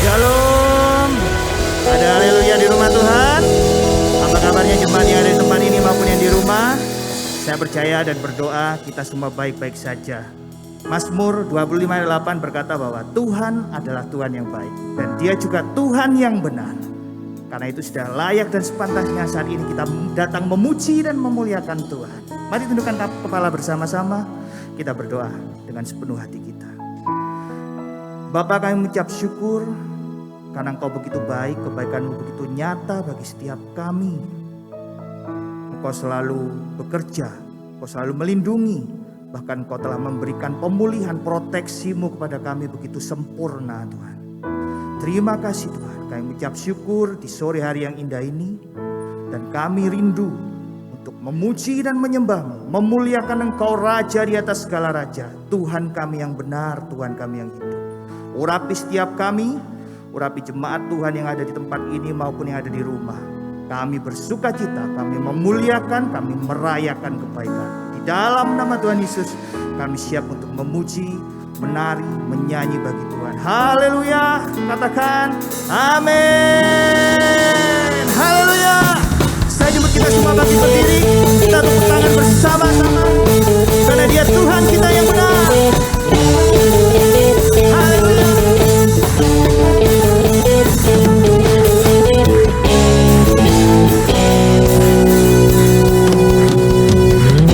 Shalom. Ada haleluya di rumah Tuhan. Apa kabarnya jemaat yang ada di tempat ini maupun yang di rumah? Saya percaya dan berdoa kita semua baik-baik saja. Mazmur 25:8 berkata bahwa Tuhan adalah Tuhan yang baik dan Dia juga Tuhan yang benar. Karena itu sudah layak dan sepantasnya saat ini kita datang memuji dan memuliakan Tuhan. Mari tundukkan kepala bersama-sama. Kita berdoa dengan sepenuh hati kita. Bapa, kami mengucap syukur karena Engkau begitu baik, kebaikan-Mu begitu nyata bagi setiap kami. Engkau selalu bekerja, Engkau selalu melindungi, bahkan Engkau telah memberikan pemulihan proteksi-Mu kepada kami begitu sempurna Tuhan. Terima kasih Tuhan, kami mengucap syukur di sore hari yang indah ini. Dan kami rindu untuk memuji dan menyembah-Mu, memuliakan Engkau Raja di atas segala raja, Tuhan kami yang benar, Tuhan kami yang hidup. Urapi setiap kami, urapi jemaat Tuhan yang ada di tempat ini maupun yang ada di rumah. Kami bersuka cita, kami memuliakan, kami merayakan kebaikan. Di dalam nama Tuhan Yesus, kami siap untuk memuji, menari, menyanyi bagi Tuhan. Haleluya, katakan amin. Haleluya. Saya jemput kita semua bangkit berdiri, kita tepuk tangan bersama-sama, karena Dia Tuhan kita yang benar. Haleluya.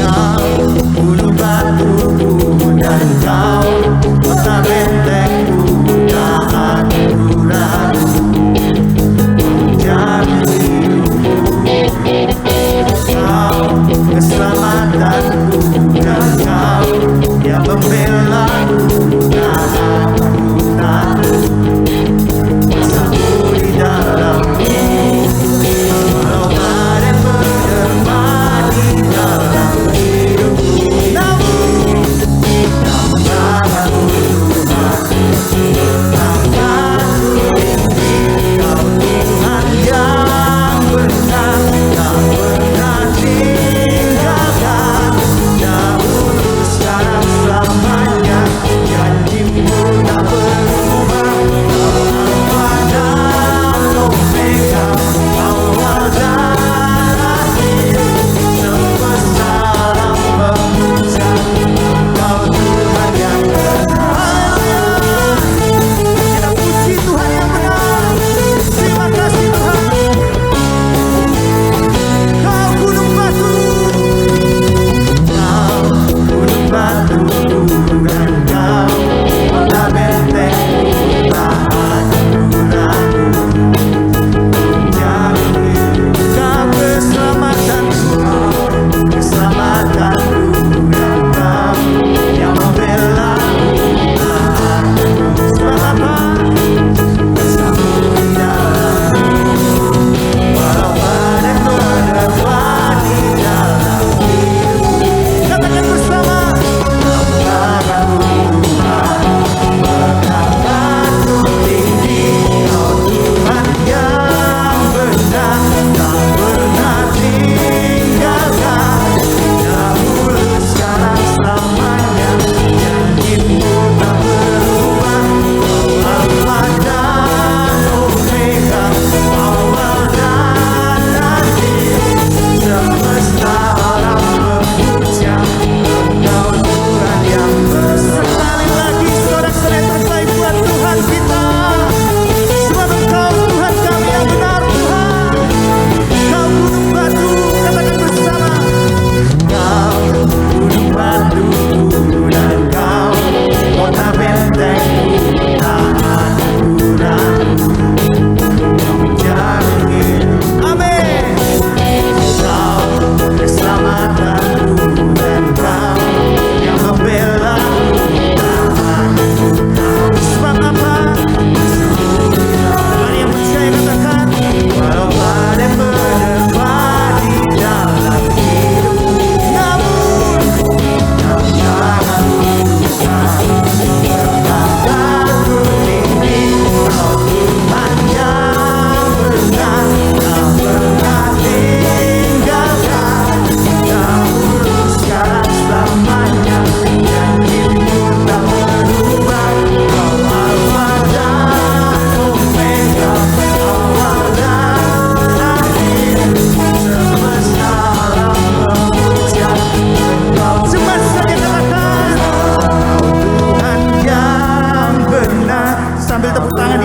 Kau bulu batuku dan Kau kota bentengku, tak aku ragu menjadi hidupku. Kau keselamatanku dan Kau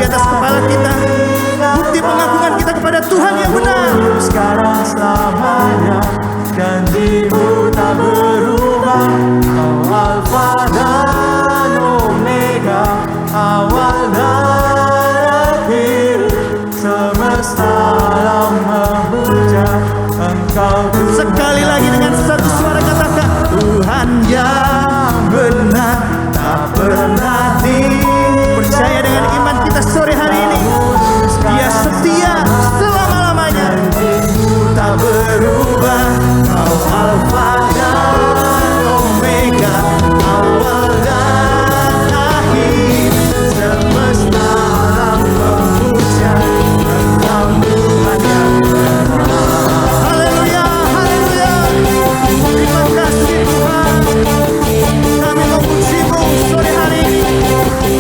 atas kepala kita, bukti pengakuan kita kepada Tuhan yang benar. Sekarang selamanya, janji-Mu tak berubah. Kau Alfa dan Omega, awal dan akhir. Semesta alam memuja Engkau. Sekali lagi dengan satu suara katakan, Tuhan yang benar tak pernah percaya dengan iman kita sore hari ini. Dia setia selama-lamanya, tak berubah. Kau Alfa dan Omega, awal dan akhir. Semesta alam memuja Engkau Tuhan yang benar. Haleluya, haleluya. Terima kasih Tuhan. Kami memuji-Mu sore hari ini.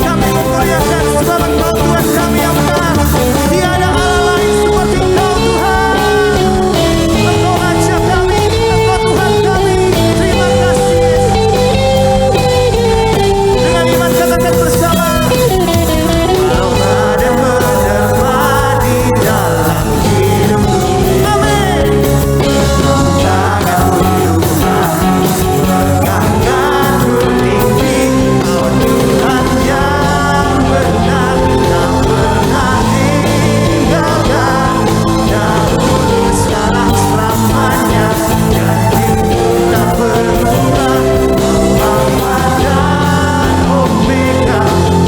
Kami memuliakan sebab Engkau Tuhan kami yang benar. Tiada Allah lain seperti Engkau Tuhan. Engkau Raja kami, Engkau Tuhan kami. Terima kasih Yesus. Dengan iman katakan bersama, Alfa dan menerpa di dalam hidupku. Amin. Tanganku Tuhan, megangkanku tinggi. Kau Tuhan yang benar, tak pernah tinggalkan. Dahulu sekarang selamanya, janji-Mu tak berubah. Alfa dan Omega,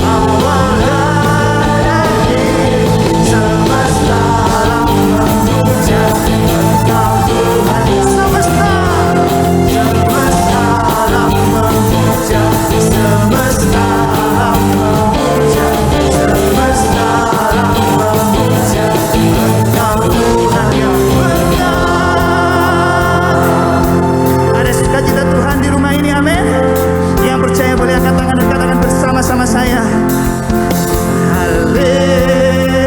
awal dan akhir. Semesta alam memuja Engkau Tuhan. Semesta alam memuja. Semesta alam memuja. Semesta alam memuja Engkau Tuhan yang benar. Ada sukacita Tuhan di rumah ini, amin. Yang percaya boleh angkat tangan dan katakan bersama-sama saya, haleluya.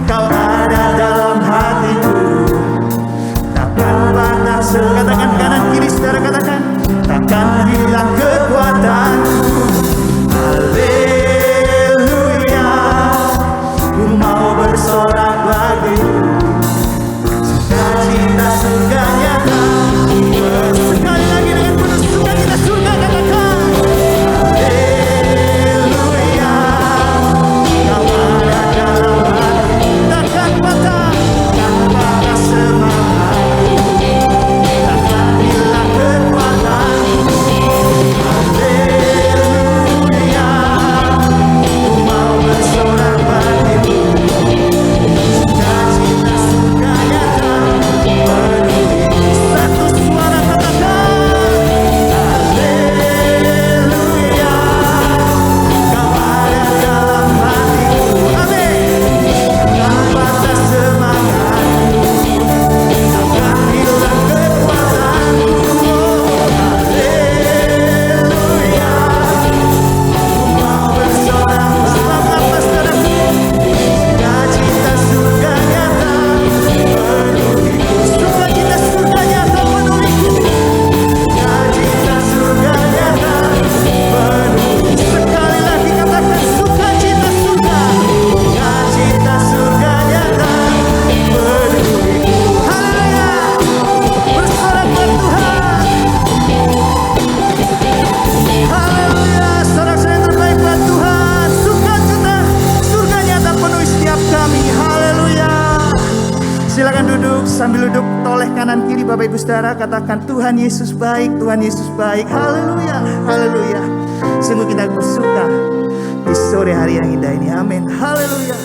Kau ada dalam hatiku, takkan patah. Katakan kanan kiri saudara, katakan takkan hilang kekuatanku. Haleluya, ku mau bersorak bagimu. Sukacita surga nyata. Sekali lagi dengan penuh sukacita surga katakan, haleluya. Kau ada dalam hati, takkan patah, takkan patah semangatku, takkan hilang kekuatanku. Haleluya, ku mau bersorak bagimu. Sukacita surga nyata penuhi. Satu suara katakan, haleluya. Kau ada dalam hatiku, amin. Takkan patah semangatku, takkan hilang kekuatanku. Haleluya, ku mau bersorak. Sebab apa saudaraku? Sukacita surga nyata penuhiku. Sukacita surga nyata penuhiku. Sukacita surga nyata penuhi. Sekali lagi katakan sukacita surga. Sukacita surga nyata penuhiku. Haleluya. Bersorak buat Tuhan. Haleluya. Sorak-sorai yang terbaik buat Tuhan. Sukacita surga nyata penuhi setiap kami. Haleluya. Silakan duduk, sambil duduk toleh kanan kiri Bapak Ibu Saudara, katakan Tuhan Yesus baik, Tuhan Yesus baik. Haleluya, haleluya. Sungguh kita bersuka di sore hari yang indah ini. Amin. Haleluya.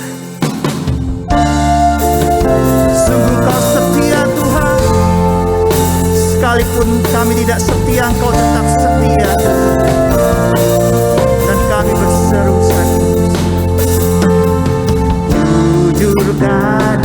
Sungguh Kau setia Tuhan. Sekalipun kami tidak setia, Engkau tetap setia. Dan kami berseru satu, jujur dan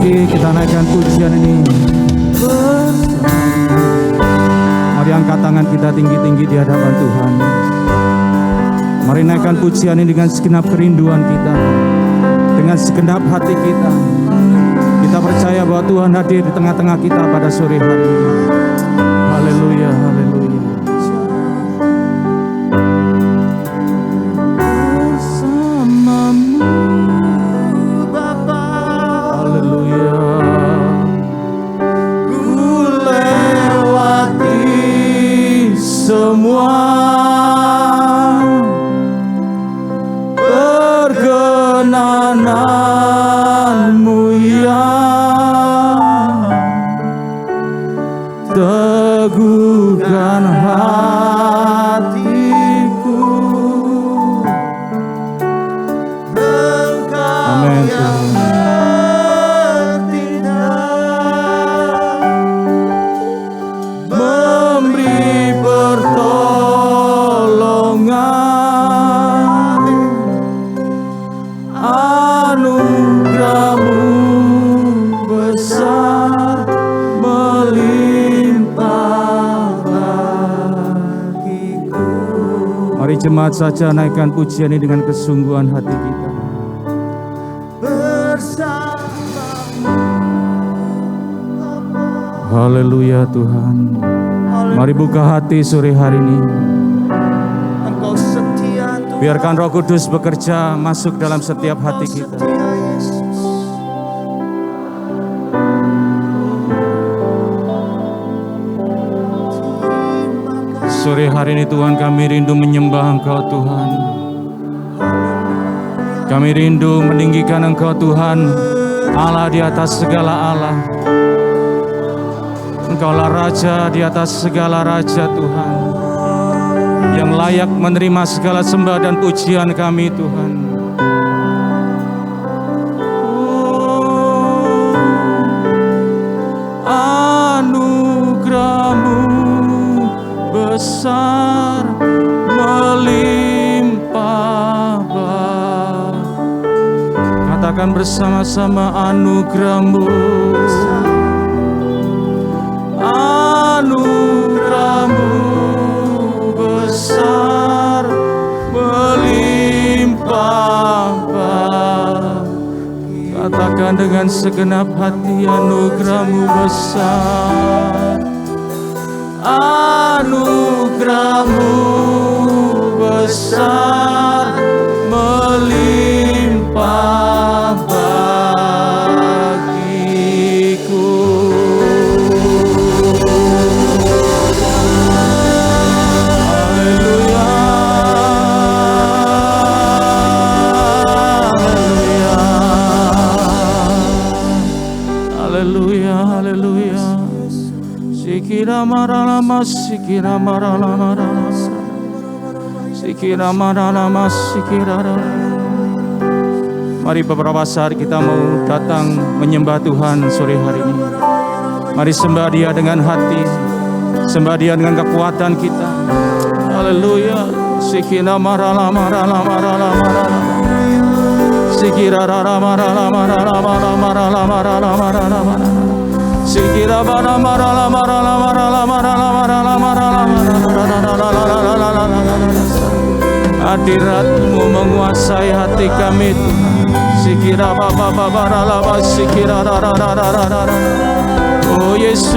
lagi kita naikkan pujian ini. Mari angkat tangan kita tinggi-tinggi di hadapan Tuhan. Mari naikkan pujian ini dengan segenap kerinduan kita, dengan segenap hati kita. Kita percaya bahwa Tuhan hadir di tengah-tengah kita pada sore hari ini. Haleluya, haleluya. Bersamamu Bapa, haleluya. Ku lewati semua perkenananmu yang teguhkan hatiku. Amin Tuhan. Memberi pertolongan, anugerahmu besar melimpah bagiku. Mari jemaat saja naikkan pujian ini dengan kesungguhan hati kita. Haleluya Tuhan. Mari buka hati sore hari ini. Engkau setia Tuhan. Biarkan Roh Kudus bekerja masuk dalam setiap hati kita. Setia Yesus. Sore hari ini Tuhan, kami rindu menyembah Engkau Tuhan. Kami rindu meninggikan Engkau Tuhan, Allah di atas segala Allah. Engkaulah Raja di atas segala Raja Tuhan, yang layak menerima segala sembah dan pujian kami Tuhan. Anugerahmu besar melimpah Katakan bersama-sama, anugerahmu, anugerahmu besar melimpah. Katakan dengan segenap hati, anugerahmu besar, anugerahmu besar melimpah bagiku. Haleluya, haleluya, haleluya. Sikira maralama, sikira maralama, sikira maralama, sikira. Mari beberapa saat kita mau datang menyembah Tuhan sore hari ini. Mari sembah Dia dengan hati, sembah Dia dengan kekuatan kita. Haleluya. Sikira maralama, maralama, maralama, sikira maralama, maralama, maralama, maralama. Sikira bara marala marala marala marala marala marala marala. Hadirat-Mu menguasai hati kami Tuhan. Sikira baba baba rala sikira rara rara rara. Oh Yesus,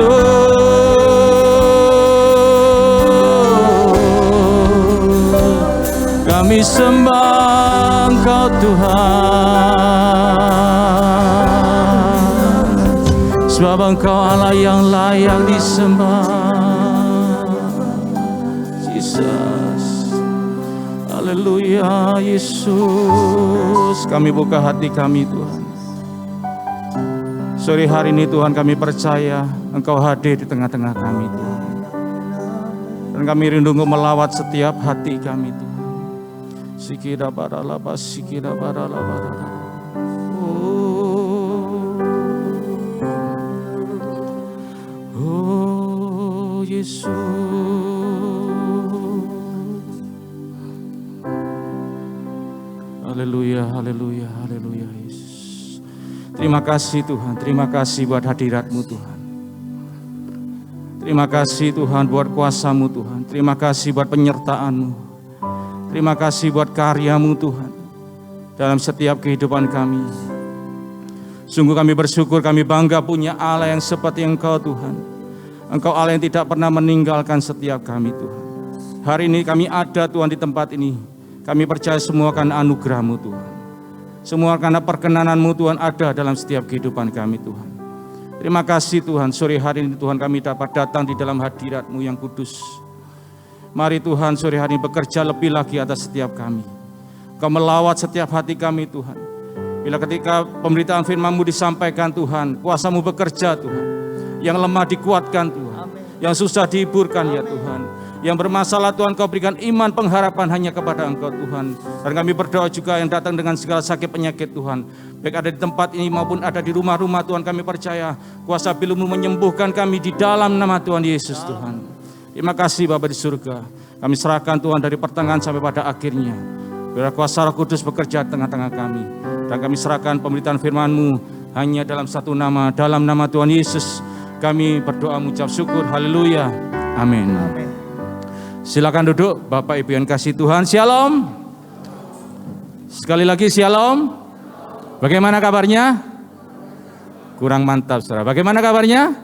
kami sembah Engkau Tuhan, sebab Engkau Allah yang layak disembah. Jesus, haleluya. Yesus, kami buka hati kami Tuhan. Sore hari ini Tuhan, kami percaya Engkau hadir di tengah-tengah kami Tuhan. Dan kami rindu untuk melawat setiap hati kami Tuhan. Sikira baralaba, sikira baralaba. Oh Yesus, haleluya, haleluya, haleluya Yesus. Terima kasih Tuhan, terima kasih buat hadirat-Mu Tuhan. Terima kasih Tuhan buat kuasa-Mu Tuhan. Terima kasih buat penyertaan-Mu. Terima kasih buat karya-Mu Tuhan dalam setiap kehidupan kami. Sungguh kami bersyukur, kami bangga punya Allah yang seperti Engkau Tuhan. Engkau Allah yang tidak pernah meninggalkan setiap kami Tuhan. Hari ini kami ada Tuhan di tempat ini. Kami percaya semua karena anugerah-Mu Tuhan. Semua karena perkenanan-Mu Tuhan ada dalam setiap kehidupan kami Tuhan. Terima kasih Tuhan, sore hari ini Tuhan kami dapat datang di dalam hadirat-Mu yang kudus. Mari Tuhan sore hari ini bekerja lebih lagi atas setiap kami. Kau melawat setiap hati kami Tuhan. Bila ketika pemberitaan firman-Mu disampaikan Tuhan, kuasa-Mu bekerja Tuhan. Yang lemah dikuatkan Tuhan. Yang susah dihiburkan ya Tuhan. Yang bermasalah Tuhan Kau berikan iman pengharapan hanya kepada Engkau Tuhan. Dan kami berdoa juga yang datang dengan segala sakit penyakit Tuhan. Baik ada di tempat ini maupun ada di rumah-rumah Tuhan, kami percaya kuasa pilih-Mu menyembuhkan kami di dalam nama Tuhan Yesus Tuhan. Terima kasih Bapa di surga. Kami serahkan Tuhan dari pertengahan sampai pada akhirnya. Biar kuasa Roh Kudus bekerja tengah-tengah kami. Dan kami serahkan pemberitaan firman-Mu hanya dalam satu nama, dalam nama Tuhan Yesus. Kami berdoa mengucap syukur. Haleluya. Amin. Silakan duduk, Bapak Ibu yang kasih Tuhan. Shalom. Sekali lagi shalom. Bagaimana kabarnya? Kurang mantap, saudara. Bagaimana kabarnya?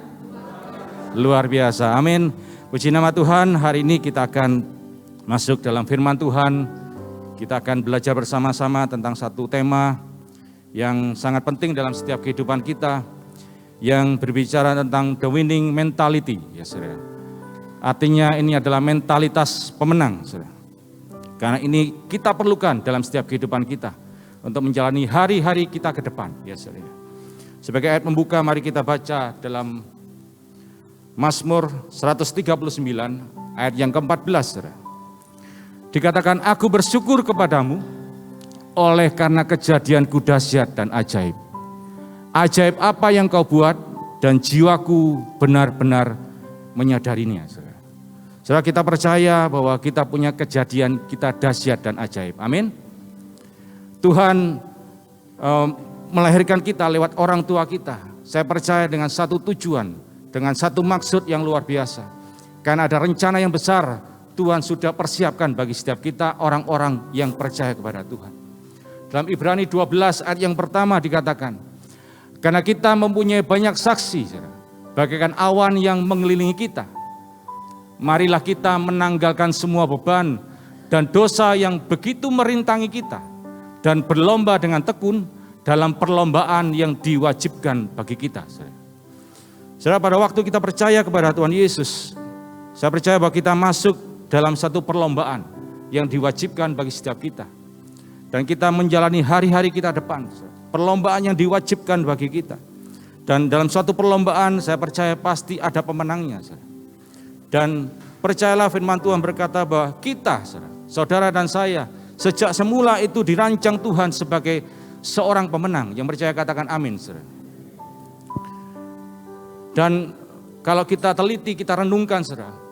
Luar biasa. Amin. Puji nama Tuhan. Hari ini kita akan masuk dalam firman Tuhan. Kita akan belajar bersama-sama tentang satu tema yang sangat penting dalam setiap kehidupan kita, yang berbicara tentang the winning mentality, ya saudara. Artinya ini adalah mentalitas pemenang, saudara. Karena ini kita perlukan dalam setiap kehidupan kita untuk menjalani hari-hari kita ke depan, ya saudara. Sebagai ayat membuka, mari kita baca dalam Mazmur 139 ayat yang ke-14, saudara. Dikatakan, aku bersyukur kepadamu oleh karena kejadianku dahsyat dan ajaib. Ajaib apa yang Kau buat dan jiwaku benar-benar menyadarinya, saudara. Saudara, kita percaya bahwa kita punya kejadian kita dahsyat dan ajaib. Amin. Tuhan melahirkan kita lewat orang tua kita. Saya percaya dengan satu tujuan, dengan satu maksud yang luar biasa. Karena ada rencana yang besar Tuhan sudah persiapkan bagi setiap kita, orang-orang yang percaya kepada Tuhan. Dalam Ibrani 12 ayat yang pertama dikatakan, karena kita mempunyai banyak saksi, bagaikan awan yang mengelilingi kita. Marilah kita menanggalkan semua beban dan dosa yang begitu merintangi kita, dan berlomba dengan tekun dalam perlombaan yang diwajibkan bagi kita. Saudara, pada waktu kita percaya kepada Tuhan Yesus, saya percaya bahwa kita masuk dalam satu perlombaan yang diwajibkan bagi setiap kita. Dan kita menjalani hari-hari kita depan, perlombaan yang diwajibkan bagi kita. Dan dalam suatu perlombaan saya percaya pasti ada pemenangnya. Dan percayalah firman Tuhan berkata bahwa kita, saudara dan saya, sejak semula itu dirancang Tuhan sebagai seorang pemenang. Yang percaya katakan amin. Dan kalau kita teliti, kita renungkan,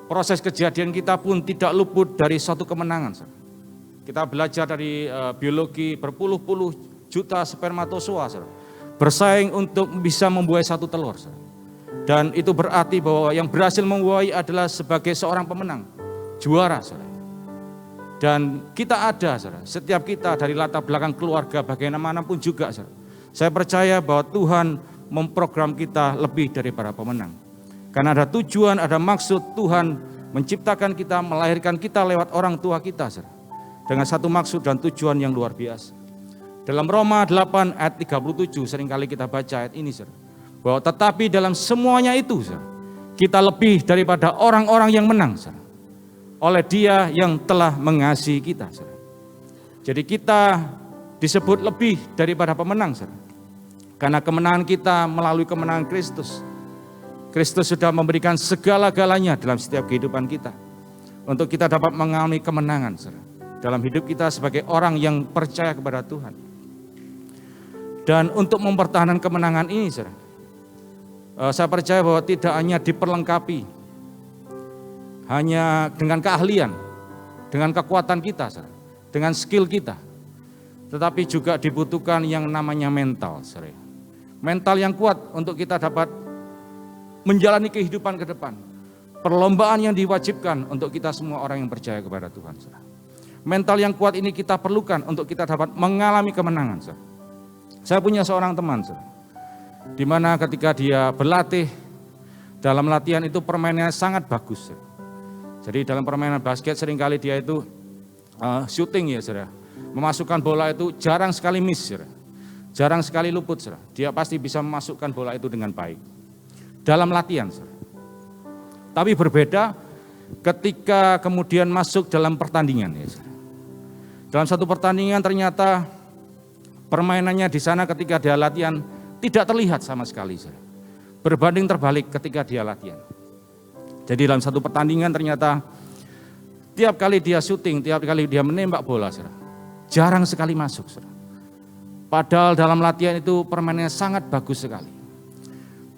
proses kejadian kita pun tidak luput dari suatu kemenangan. Kita belajar dari biologi berpuluh-puluh juta spermatozoa, bersaing untuk bisa membuai satu telur. Dan itu berarti bahwa yang berhasil membuai adalah sebagai seorang pemenang, juara. Dan kita ada, setiap kita dari latar belakang keluarga bagaimanapun juga. Saya percaya bahwa Tuhan memprogram kita lebih daripada pemenang. Karena ada tujuan, ada maksud Tuhan menciptakan kita, melahirkan kita lewat orang tua kita. Dengan satu maksud dan tujuan yang luar biasa. Dalam Roma 8 ayat 37 seringkali kita baca ayat ini. Bahwa tetapi dalam semuanya itu kita lebih daripada orang-orang yang menang oleh Dia yang telah mengasihi kita. Jadi kita disebut lebih daripada pemenang karena kemenangan kita melalui kemenangan Kristus. Kristus sudah memberikan segala-galanya dalam setiap kehidupan kita untuk kita dapat mengalami kemenangan dalam hidup kita sebagai orang yang percaya kepada Tuhan. Dan untuk mempertahankan kemenangan ini, saya percaya bahwa tidak hanya diperlengkapi hanya dengan keahlian, dengan kekuatan kita, dengan skill kita, tetapi juga dibutuhkan yang namanya mental. mental yang kuat untuk kita dapat menjalani kehidupan ke depan. Perlombaan yang diwajibkan untuk kita semua orang yang percaya kepada Tuhan. Mental yang kuat ini kita perlukan untuk kita dapat mengalami kemenangan. Saya punya seorang teman, di mana ketika dia berlatih, dalam latihan itu permainannya sangat bagus. Jadi dalam permainan basket seringkali dia itu shooting ya, saudara. Memasukkan bola itu jarang sekali miss, saudara. Jarang sekali luput, saudara. Dia pasti bisa memasukkan bola itu dengan baik. Dalam latihan, saudara. Tapi berbeda ketika kemudian masuk dalam pertandingan. Ya, saudara. Dalam satu pertandingan ternyata permainannya di sana ketika dia latihan tidak terlihat sama sekali, saudara. Berbanding terbalik ketika dia latihan. Jadi dalam satu pertandingan ternyata tiap kali dia syuting, tiap kali dia menembak bola, saudara, jarang sekali masuk, saudara. Padahal dalam latihan itu permainannya sangat bagus sekali.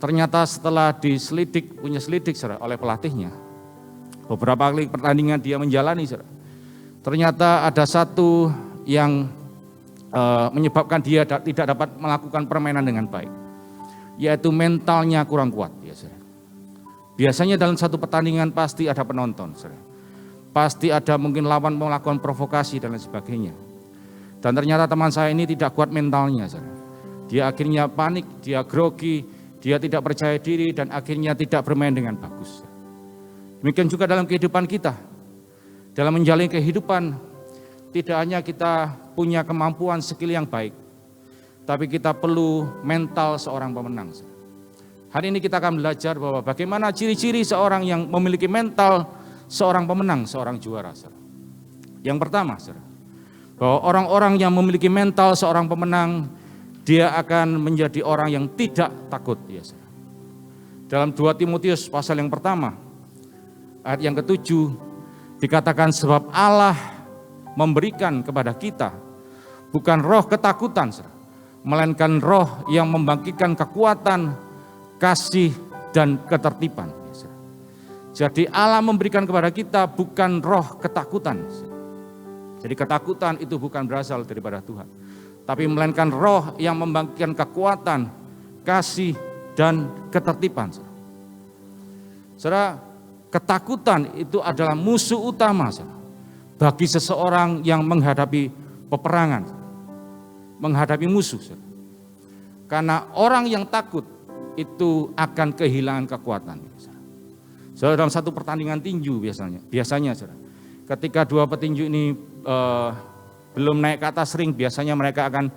Ternyata setelah punya selidik, saudara, oleh pelatihnya, beberapa kali pertandingan dia menjalani, saudara, ternyata ada satu yang menyebabkan dia tidak dapat melakukan permainan dengan baik, yaitu mentalnya kurang kuat. Ya, saudara. Biasanya dalam satu pertandingan pasti ada penonton, saudara. Pasti ada mungkin lawan melakukan provokasi dan lain sebagainya. Dan ternyata teman saya ini tidak kuat mentalnya, saudara. Dia akhirnya panik, dia grogi, dia tidak percaya diri dan akhirnya tidak bermain dengan bagus. Demikian juga dalam kehidupan kita. Dalam menjalani kehidupan, tidak hanya kita punya kemampuan skill yang baik, tapi kita perlu mental seorang pemenang. Hari ini kita akan belajar bahwa bagaimana ciri-ciri seorang yang memiliki mental seorang pemenang, seorang juara. Yang pertama, bahwa orang-orang yang memiliki mental seorang pemenang, dia akan menjadi orang yang tidak takut. Ya, dalam 2 Timotius pasal yang pertama, ayat yang ke-7, dikatakan sebab Allah memberikan kepada kita bukan roh ketakutan, melainkan roh yang membangkitkan kekuatan, kasih, dan ketertiban. Jadi Allah memberikan kepada kita bukan roh ketakutan. Jadi ketakutan itu bukan berasal daripada Tuhan, tapi melainkan roh yang membangkitkan kekuatan, kasih, dan ketertiban. Saudara, ketakutan itu adalah musuh utama, saudara, bagi seseorang yang menghadapi peperangan, menghadapi musuh. Saudara. Karena orang yang takut itu akan kehilangan kekuatan. Saudara, dalam satu pertandingan tinju biasanya saudara, ketika dua petinju ini belum naik ke atas ring, biasanya mereka akan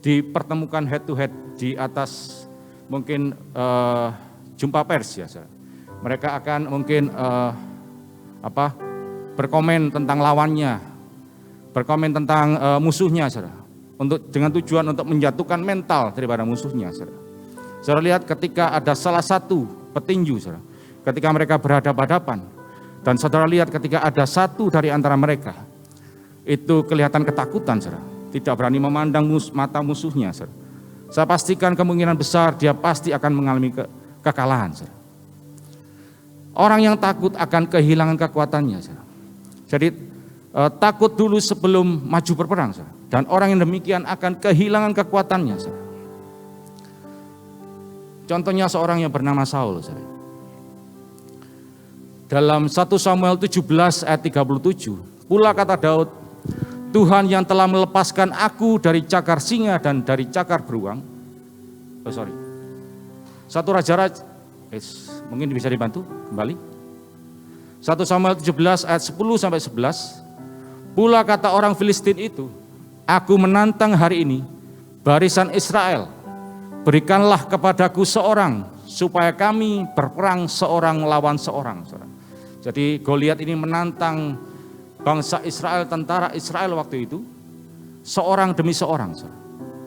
dipertemukan head to head di atas mungkin jumpa pers ya, saudara. Mereka akan mungkin berkomen tentang lawannya, berkomen tentang musuhnya, saudara, dengan tujuan untuk menjatuhkan mental daripada musuhnya, saudara. Saudara lihat ketika ada salah satu petinju, saudara, ketika mereka berhadapan-hadapan, dan saudara lihat ketika ada satu dari antara mereka itu kelihatan ketakutan, saudara, tidak berani memandang mata musuhnya, saudara. Saya pastikan kemungkinan besar dia pasti akan mengalami kekalahan, saudara. Orang yang takut akan kehilangan kekuatannya, saudara. Jadi takut dulu sebelum maju berperang, saudara. Dan orang yang demikian akan kehilangan kekuatannya, saudara. Contohnya seorang yang bernama Saul, saudara. Dalam 1 Samuel 17 ayat 37, pula kata Daud, Tuhan yang telah melepaskan aku dari cakar singa dan dari cakar beruang. Satu Raja-Raja, mungkin bisa dibantu kembali. 1 Samuel 17 ayat 10-11, pula kata orang Filistin itu, aku menantang hari ini barisan Israel, berikanlah kepadaku seorang supaya kami berperang seorang lawan seorang. Jadi Goliat ini menantang bangsa Israel, tentara Israel waktu itu, seorang demi seorang.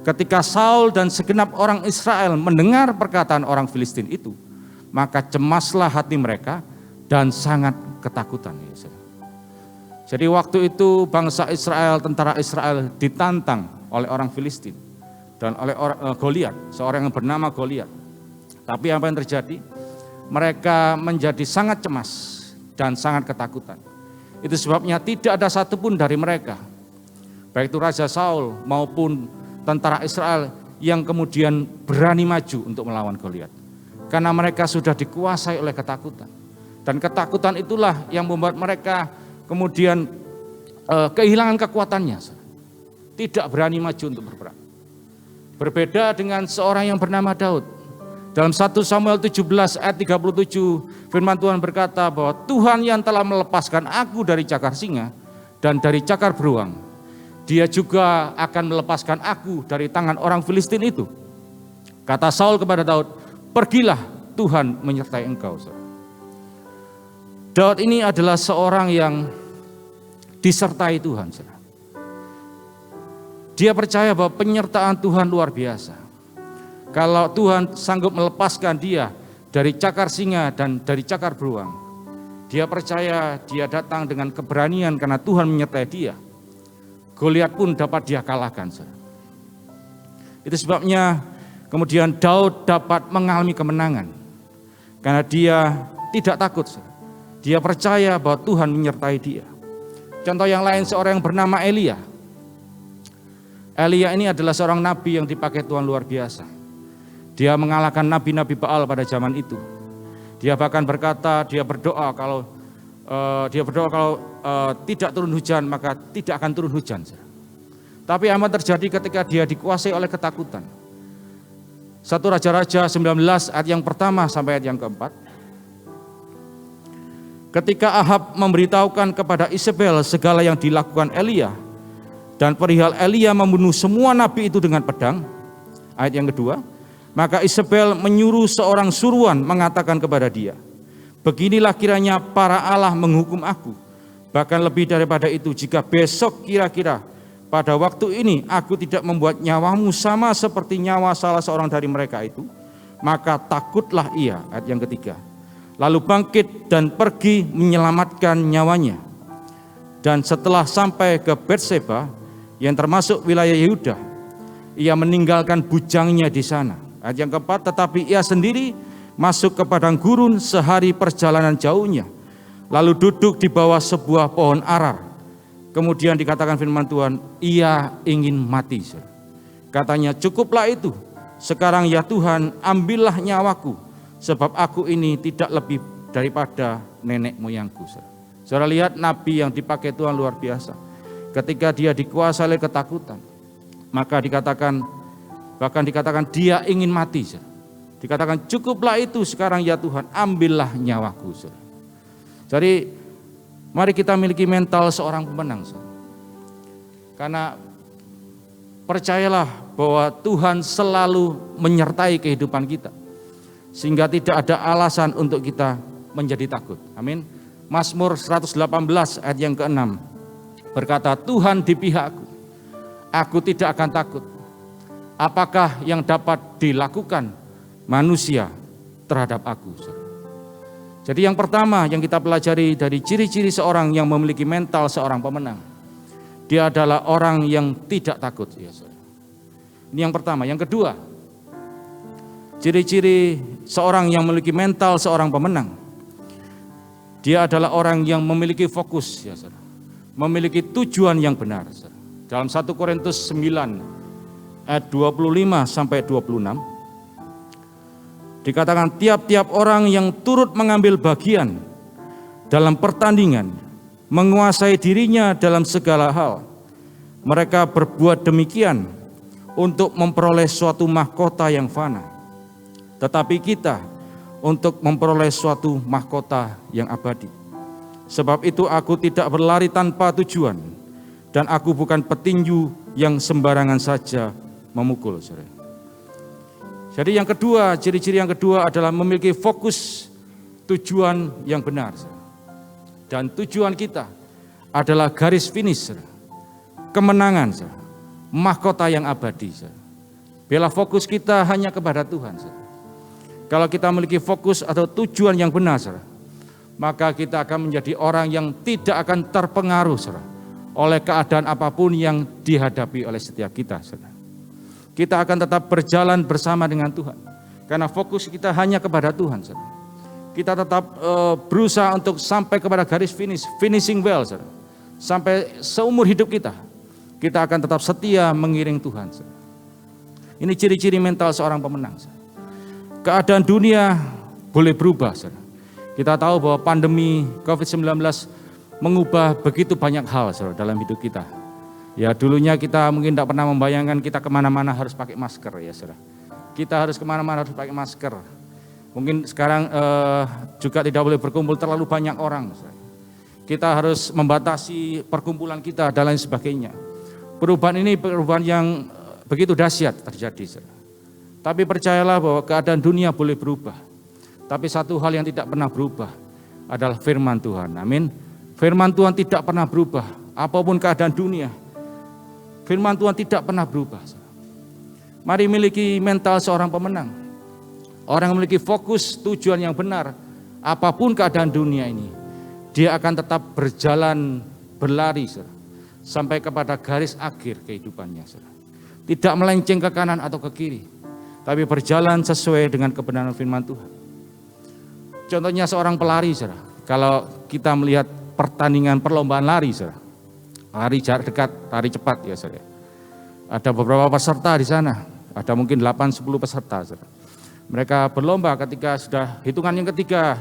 Ketika Saul dan segenap orang Israel mendengar perkataan orang Filistin itu, maka cemaslah hati mereka dan sangat ketakutan. Jadi waktu itu bangsa Israel, tentara Israel ditantang oleh orang Filistin dan oleh Goliat, seorang yang bernama Goliat. Tapi apa yang terjadi? Mereka menjadi sangat cemas dan sangat ketakutan. Itu sebabnya tidak ada satupun dari mereka, baik itu Raja Saul maupun tentara Israel, yang kemudian berani maju untuk melawan Goliat. Karena mereka sudah dikuasai oleh ketakutan. Dan ketakutan itulah yang membuat mereka kemudian kehilangan kekuatannya. Tidak berani maju untuk berperang. Berbeda dengan seorang yang bernama Daud. Dalam 1 Samuel 17 ayat 37 firman Tuhan berkata bahwa Tuhan yang telah melepaskan aku dari cakar singa dan dari cakar beruang, Dia juga akan melepaskan aku dari tangan orang Filistin itu. Kata Saul kepada Daud, pergilah, Tuhan menyertai engkau. Daud ini adalah seorang yang disertai Tuhan. Dia percaya bahwa penyertaan Tuhan luar biasa. Kalau Tuhan sanggup melepaskan dia dari cakar singa dan dari cakar beruang, dia percaya dia datang dengan keberanian karena Tuhan menyertai dia. Goliat pun dapat dia kalahkan. Itu sebabnya kemudian Daud dapat mengalami kemenangan. Karena dia tidak takut. Dia percaya bahwa Tuhan menyertai dia. Contoh yang lain, seorang yang bernama Elia. Elia ini adalah seorang nabi yang dipakai Tuhan luar biasa. Dia mengalahkan nabi-nabi Baal pada zaman itu. Dia bahkan berkata, dia berdoa kalau tidak turun hujan, maka tidak akan turun hujan. Tapi amat terjadi ketika dia dikuasai oleh ketakutan. 1 Raja-Raja 19 ayat yang pertama sampai ayat yang keempat. Ketika Ahab memberitahukan kepada Isabel segala yang dilakukan Elia, dan perihal Elia membunuh semua nabi itu dengan pedang, ayat yang kedua, maka Isabel menyuruh seorang suruhan mengatakan kepada dia, beginilah kiranya para Allah menghukum aku, bahkan lebih daripada itu jika besok kira-kira pada waktu ini aku tidak membuat nyawamu sama seperti nyawa salah seorang dari mereka itu, maka takutlah ia, ayat yang ketiga, lalu bangkit dan pergi menyelamatkan nyawanya. Dan setelah sampai ke Berseba yang termasuk wilayah Yehuda, ia meninggalkan bujangnya di sana. Ayat yang keempat, tetapi ia sendiri masuk ke padang gurun sehari perjalanan jauhnya, lalu duduk di bawah sebuah pohon arar. Kemudian dikatakan firman Tuhan, ia ingin mati. Katanya, cukuplah itu, sekarang ya Tuhan, ambillah nyawaku, sebab aku ini tidak lebih daripada nenek moyangku. Saudara lihat nabi yang dipakai Tuhan luar biasa. Ketika dia dikuasai oleh ketakutan, maka bahkan dikatakan dia ingin mati. Dikatakan cukuplah itu, sekarang ya Tuhan, ambillah nyawaku. Jadi mari kita miliki mental seorang pemenang. Karena percayalah bahwa Tuhan selalu menyertai kehidupan kita, sehingga tidak ada alasan untuk kita menjadi takut. Amin. Mazmur 118 ayat yang ke-6 berkata, Tuhan di pihakku, aku tidak akan takut. Apakah yang dapat dilakukan manusia terhadap aku? Jadi yang pertama yang kita pelajari dari ciri-ciri seorang yang memiliki mental seorang pemenang, dia adalah orang yang tidak takut. Ini yang pertama. Yang kedua, ciri-ciri seorang yang memiliki mental seorang pemenang, dia adalah orang yang memiliki fokus, memiliki tujuan yang benar. Dalam 1 Korintus 9 ayat 25 sampai 26 dikatakan, tiap-tiap orang yang turut mengambil bagian dalam pertandingan menguasai dirinya dalam segala hal. Mereka berbuat demikian untuk memperoleh suatu mahkota yang fana, tetapi kita untuk memperoleh suatu mahkota yang abadi. Sebab itu aku tidak berlari tanpa tujuan, dan aku bukan petinju yang sembarangan saja memukul. Jadi yang kedua, ciri-ciri yang kedua adalah memiliki fokus tujuan yang benar. Dan tujuan kita adalah garis finish, kemenangan, mahkota yang abadi. Bila fokus kita hanya kepada Tuhan, kalau kita memiliki fokus atau tujuan yang benar, maka kita akan menjadi orang yang tidak akan terpengaruh oleh keadaan apapun yang dihadapi oleh setiap kita. Kita akan tetap berjalan bersama dengan Tuhan, karena fokus kita hanya kepada Tuhan. Kita tetap berusaha untuk sampai kepada garis finishing well, sampai seumur hidup kita akan tetap setia mengiring Tuhan. Ini ciri-ciri mental seorang pemenang. Keadaan dunia boleh berubah. Kita tahu bahwa pandemi COVID-19 mengubah begitu banyak hal dalam hidup kita. Ya dulunya kita mungkin tidak pernah membayangkan kita kemana-mana harus pakai masker ya saudara. Kita harus kemana-mana harus pakai masker. Mungkin sekarang juga tidak boleh berkumpul terlalu banyak orang. Saudara. Kita harus membatasi perkumpulan kita dan lain sebagainya. Perubahan ini perubahan yang begitu dahsyat terjadi. Tapi percayalah bahwa keadaan dunia boleh berubah. Tapi satu hal yang tidak pernah berubah adalah firman Tuhan. Amin. Firman Tuhan tidak pernah berubah. Apapun keadaan dunia, firman Tuhan tidak pernah berubah. Mari miliki mental seorang pemenang. Orang yang memiliki fokus tujuan yang benar. Apapun keadaan dunia ini, dia akan tetap berjalan berlari sampai kepada garis akhir kehidupannya. Tidak melenceng ke kanan atau ke kiri, tapi berjalan sesuai dengan kebenaran firman Tuhan. Contohnya seorang pelari, kalau kita melihat pertandingan perlombaan lari, lari jarak dekat, lari cepat ya, ada beberapa peserta di sana, ada mungkin 8-10 peserta. Mereka berlomba ketika sudah hitungan yang ketiga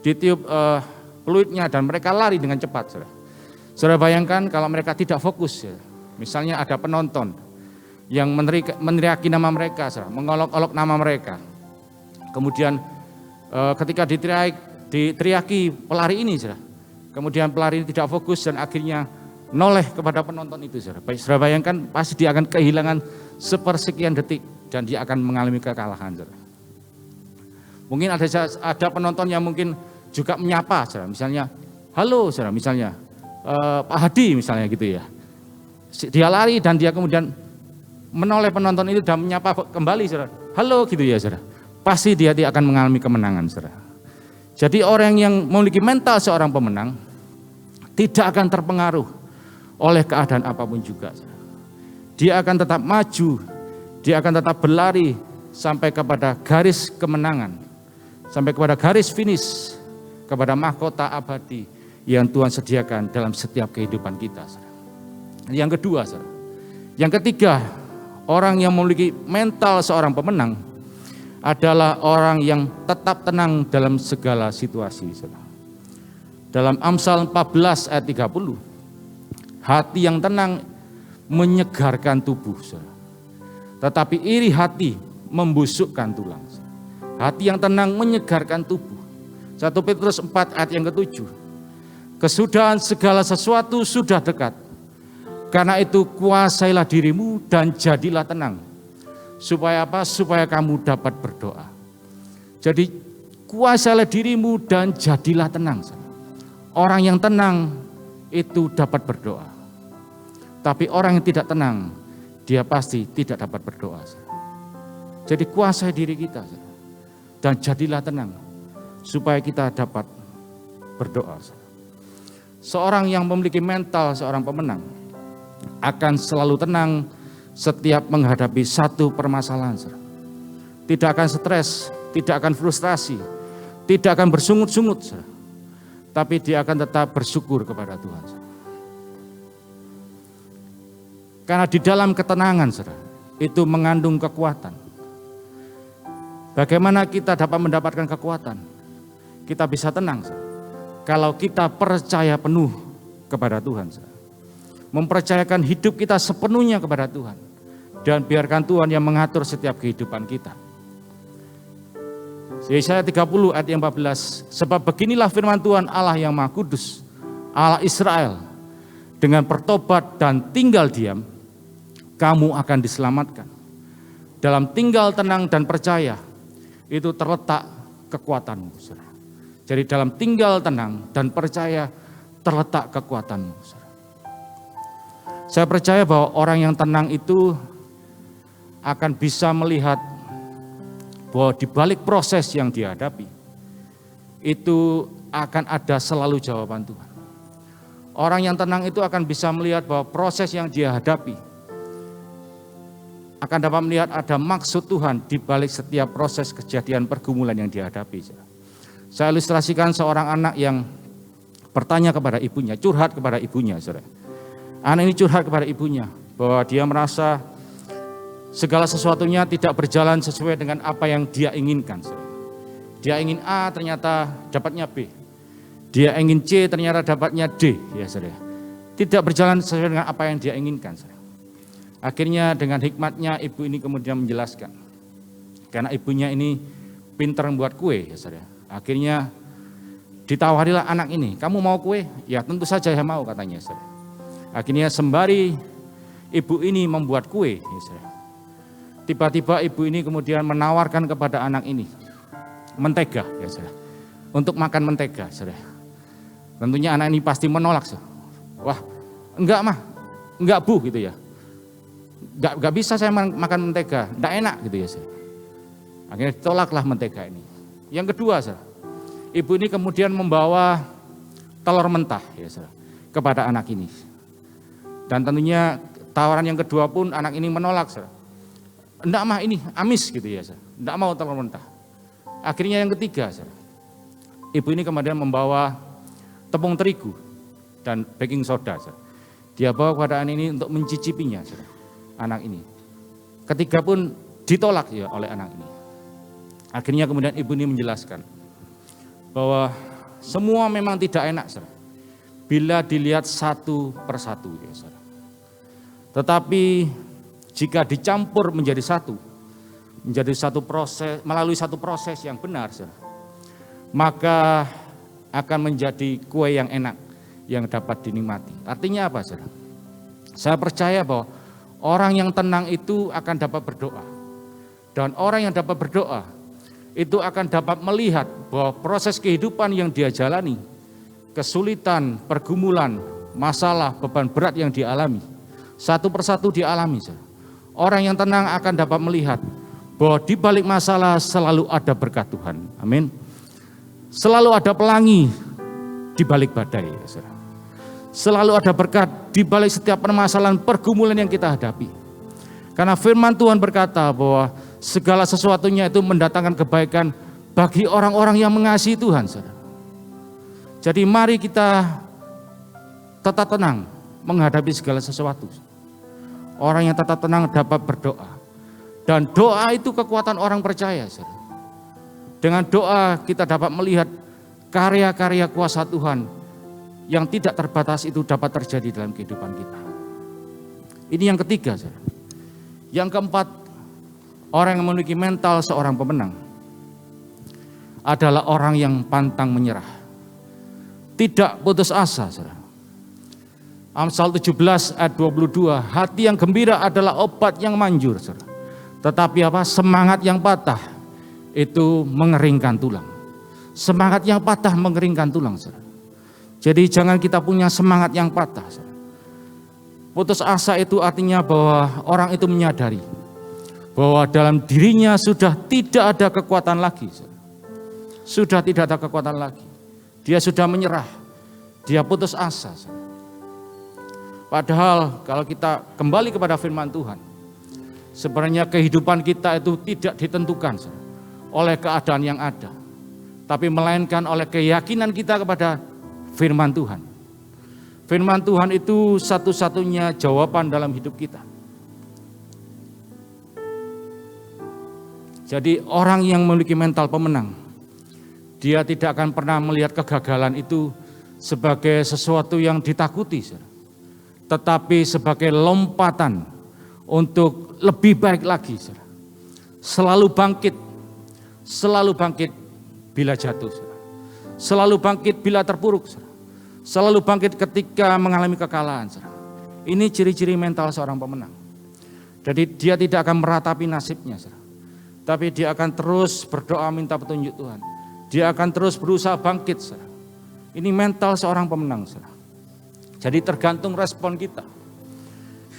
ditiup peluitnya dan mereka lari dengan cepat. Saudara bayangkan kalau mereka tidak fokus, misalnya ada penonton yang meneriaki nama mereka, mengolok-olok nama mereka. Kemudian ketika diteriaki pelari ini, kemudian pelari ini tidak fokus dan akhirnya noleh kepada penonton itu. Saudara bayangkan pasti dia akan kehilangan sepersekian detik dan dia akan mengalami kekalahan. Mungkin ada penonton yang mungkin juga menyapa, misalnya, halo, misalnya, Pak Hadi misalnya gitu ya. Dia lari dan dia kemudian menoleh penonton itu dan menyapa kembali, halo gitu ya, pasti dia akan mengalami kemenangan. Jadi orang yang memiliki mental seorang pemenang tidak akan terpengaruh oleh keadaan apapun juga. Dia akan tetap maju, dia akan tetap berlari sampai kepada garis kemenangan, sampai kepada garis finish, kepada mahkota abadi yang Tuhan sediakan dalam setiap kehidupan kita. Yang kedua, yang ketiga, orang yang memiliki mental seorang pemenang adalah orang yang tetap tenang dalam segala situasi. Dalam Amsal 14 ayat 30, hati yang tenang menyegarkan tubuh, tetapi iri hati membusukkan tulang. Hati yang tenang menyegarkan tubuh. 1 Petrus 4 ayat yang ke-7. Kesudahan segala sesuatu sudah dekat. Karena itu kuasailah dirimu dan jadilah tenang. Supaya apa? Supaya kamu dapat berdoa. Jadi kuasailah dirimu dan jadilah tenang. Orang yang tenang itu dapat berdoa. Tapi orang yang tidak tenang, dia pasti tidak dapat berdoa. Jadi kuasai diri kita dan jadilah tenang. Supaya kita dapat berdoa. Seorang yang memiliki mental seorang pemenang akan selalu tenang setiap menghadapi satu permasalahan. Tidak akan stres, tidak akan frustrasi, tidak akan bersungut-sungut, tapi dia akan tetap bersyukur kepada Tuhan. Karena di dalam ketenangan itu mengandung kekuatan. Bagaimana kita dapat mendapatkan kekuatan? Kita bisa tenang kalau kita percaya penuh kepada Tuhan. Mempercayakan hidup kita sepenuhnya kepada Tuhan. Dan biarkan Tuhan yang mengatur setiap kehidupan kita. Yesaya 30 ayat yang 14. Sebab beginilah firman Tuhan Allah yang Maha Kudus, Allah Israel. Dengan bertobat dan tinggal diam, kamu akan diselamatkan. Dalam tinggal tenang dan percaya, itu terletak kekuatanmu. Jadi dalam tinggal tenang dan percaya terletak kekuatanmu. Saya percaya bahwa orang yang tenang itu akan bisa melihat bahwa di balik proses yang dihadapi itu akan ada selalu jawaban Tuhan. Orang yang tenang itu akan bisa melihat bahwa proses yang dia hadapi akan dapat melihat ada maksud Tuhan di balik setiap proses kejadian pergumulan yang dihadapi. Saya ilustrasikan seorang anak yang bertanya kepada ibunya, curhat kepada ibunya. Anak ini curhat kepada ibunya bahwa dia merasa segala sesuatunya tidak berjalan sesuai dengan apa yang dia inginkan. Dia ingin A, ternyata dapatnya B. Dia ingin C, ternyata dapatnya D. Ya, saudara. Tidak berjalan sesuai dengan apa yang dia inginkan. Saudara. Akhirnya dengan hikmatnya ibu ini kemudian menjelaskan. Karena ibunya ini pintar membuat kue. Ya, saudara. Akhirnya ditawarilah anak ini, kamu mau kue? Ya tentu saja saya mau, katanya. Saudara. Akhirnya sembari ibu ini membuat kue, ya, saudara. Tiba-tiba ibu ini kemudian menawarkan kepada anak ini mentega, ya, saudara. Untuk makan mentega, saudara. Tentunya anak ini pasti menolak. Saudara. Wah, enggak mah, enggak bu, gitu ya. Enggak bisa saya makan mentega, enggak enak, gitu ya, saudara. Akhirnya ditolaklah mentega ini. Yang kedua, saudara. Ibu ini kemudian membawa telur mentah, ya, saudara, kepada anak ini. Dan tentunya tawaran yang kedua pun anak ini menolak, saudara. Enggak mah, ini amis, gitu ya, saudara. Enggak mau telur mentah. Akhirnya yang ketiga, saudara. Ibu ini kemudian membawa tepung terigu dan baking soda, saudara. Dia bawa kepada anak ini untuk mencicipinya, saudara. Anak ini. Ketiga pun ditolak ya oleh anak ini. Akhirnya kemudian ibu ini menjelaskan bahwa semua memang tidak enak, saudara, bila dilihat satu persatu, ya, saudara. Tetapi jika dicampur menjadi satu proses, melalui satu proses yang benar, saudara, maka akan menjadi kue yang enak yang dapat dinikmati. Artinya apa, saudara? Saya percaya bahwa orang yang tenang itu akan dapat berdoa, dan orang yang dapat berdoa itu akan dapat melihat bahwa proses kehidupan yang dia jalani, kesulitan, pergumulan, masalah, beban berat yang dialami, satu persatu dialami. Orang yang tenang akan dapat melihat bahwa di balik masalah selalu ada berkat Tuhan. Amin. Selalu ada pelangi di balik badai. Selalu ada berkat di balik setiap permasalahan, pergumulan yang kita hadapi. Karena firman Tuhan berkata bahwa segala sesuatunya itu mendatangkan kebaikan bagi orang-orang yang mengasihi Tuhan, saudara. Jadi mari kita tetap tenang menghadapi segala sesuatu. Orang yang tetap tenang dapat berdoa. Dan doa itu kekuatan orang percaya, saudara. Dengan doa kita dapat melihat karya-karya kuasa Tuhan yang tidak terbatas itu dapat terjadi dalam kehidupan kita. Ini yang ketiga, saudara. Yang keempat, orang yang memiliki mental seorang pemenang adalah orang yang pantang menyerah, tidak putus asa, saudara. Amsal 17 ayat 22, hati yang gembira adalah obat yang manjur, saudara. Tetapi apa? Semangat yang patah itu mengeringkan tulang. Semangat yang patah mengeringkan tulang, saudara. Jadi jangan kita punya semangat yang patah, saudara. Putus asa itu artinya bahwa orang itu menyadari bahwa dalam dirinya sudah tidak ada kekuatan lagi. Sudah tidak ada kekuatan lagi. Dia sudah menyerah. Dia putus asa. Padahal kalau kita kembali kepada firman Tuhan, sebenarnya kehidupan kita itu tidak ditentukan oleh keadaan yang ada, tapi melainkan oleh keyakinan kita kepada firman Tuhan. Firman Tuhan itu satu-satunya jawaban dalam hidup kita. Jadi orang yang memiliki mental pemenang, dia tidak akan pernah melihat kegagalan itu sebagai sesuatu yang ditakuti, tetapi sebagai lompatan untuk lebih baik lagi. Selalu bangkit bila jatuh, selalu bangkit bila terpuruk, selalu bangkit ketika mengalami kekalahan. Ini ciri-ciri mental seorang pemenang. Jadi dia tidak akan meratapi nasibnya, tapi dia akan terus berdoa minta petunjuk Tuhan. Dia akan terus berusaha bangkit. Ini mental seorang pemenang. Jadi tergantung respon kita.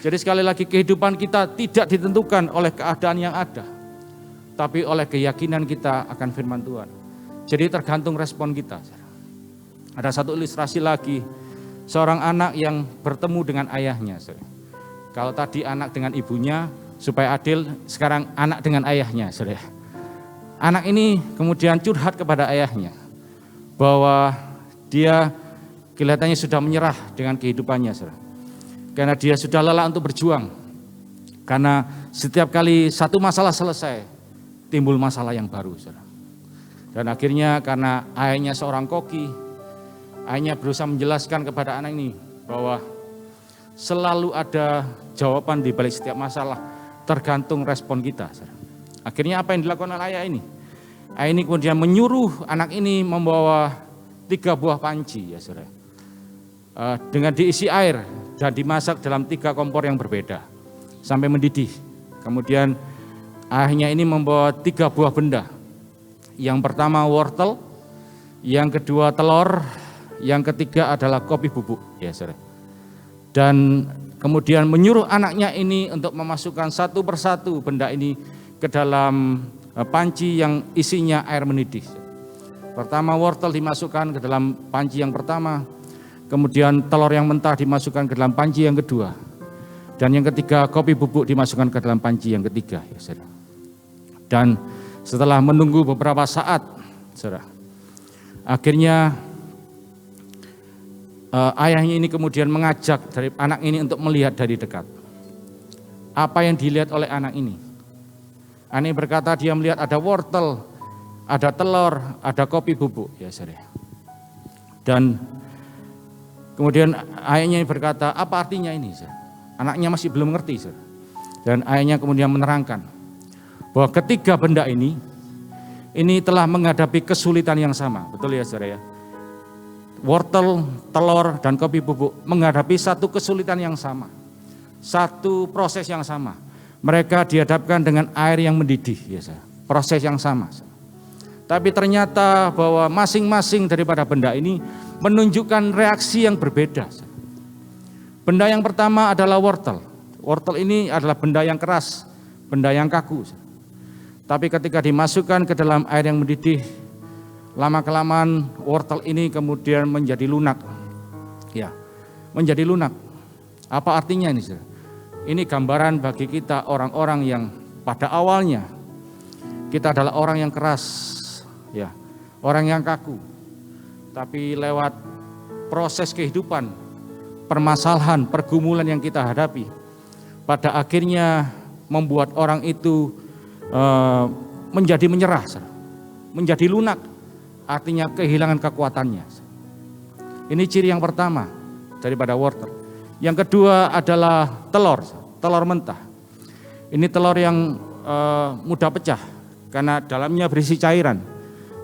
Jadi sekali lagi kehidupan kita tidak ditentukan oleh keadaan yang ada, tapi oleh keyakinan kita akan firman Tuhan. Jadi tergantung respon kita. Ada satu ilustrasi lagi, seorang anak yang bertemu dengan ayahnya. Kalau tadi anak dengan ibunya, supaya adil, sekarang anak dengan ayahnya. Anak ini kemudian curhat kepada ayahnya, bahwa dia kelihatannya sudah menyerah dengan kehidupannya. Karena dia sudah lelah untuk berjuang. Karena setiap kali satu masalah selesai, timbul masalah yang baru, saudara. Dan akhirnya karena ayahnya seorang koki, ayahnya berusaha menjelaskan kepada anak ini bahwa selalu ada jawaban di balik setiap masalah, tergantung respon kita, saudara. Akhirnya apa yang dilakukan oleh ayah ini? Ayah ini kemudian menyuruh anak ini membawa 3 buah panci, ya saudara, dengan diisi air dan dimasak dalam 3 kompor yang berbeda sampai mendidih. Kemudian ayahnya ini membawa 3 buah benda. Yang pertama wortel, yang kedua telur, yang ketiga adalah kopi bubuk, ya saudara. Dan kemudian menyuruh anaknya ini untuk memasukkan satu persatu benda ini ke dalam panci yang isinya air mendidih. Pertama wortel dimasukkan ke dalam panci yang pertama, kemudian telur yang mentah dimasukkan ke dalam panci yang kedua, dan yang ketiga kopi bubuk dimasukkan ke dalam panci yang ketiga, ya saudara. Dan setelah menunggu beberapa saat, saudara, akhirnya ayahnya ini kemudian mengajak dari anak ini untuk melihat dari dekat. Apa yang dilihat oleh anak ini? Anak ini berkata dia melihat ada wortel, ada telur, ada kopi bubuk, ya saudara. Dan kemudian ayahnya berkata, apa artinya ini, saudara? Anaknya masih belum mengerti, saudara. Dan ayahnya kemudian menerangkan bahwa ketiga benda ini telah menghadapi kesulitan yang sama, betul ya saudara ya? Wortel, telur, dan kopi bubuk menghadapi satu kesulitan yang sama, satu proses yang sama. Mereka dihadapkan dengan air yang mendidih, ya saudara. Proses yang sama. Tapi ternyata bahwa masing-masing daripada benda ini menunjukkan reaksi yang berbeda. Benda yang pertama adalah wortel. Wortel ini adalah benda yang keras, benda yang kaku. Tapi ketika dimasukkan ke dalam air yang mendidih, lama-kelamaan wortel ini kemudian menjadi lunak. Ya, menjadi lunak. Apa artinya ini, saudara? Ini gambaran bagi kita orang-orang yang pada awalnya kita adalah orang yang keras, ya, orang yang kaku. Tapi lewat proses kehidupan, permasalahan, pergumulan yang kita hadapi, pada akhirnya membuat orang itu menjadi menyerah, menjadi lunak, artinya kehilangan kekuatannya. Ini ciri yang pertama daripada wortel. Yang kedua adalah telur mentah. Ini telur yang mudah pecah karena dalamnya berisi cairan,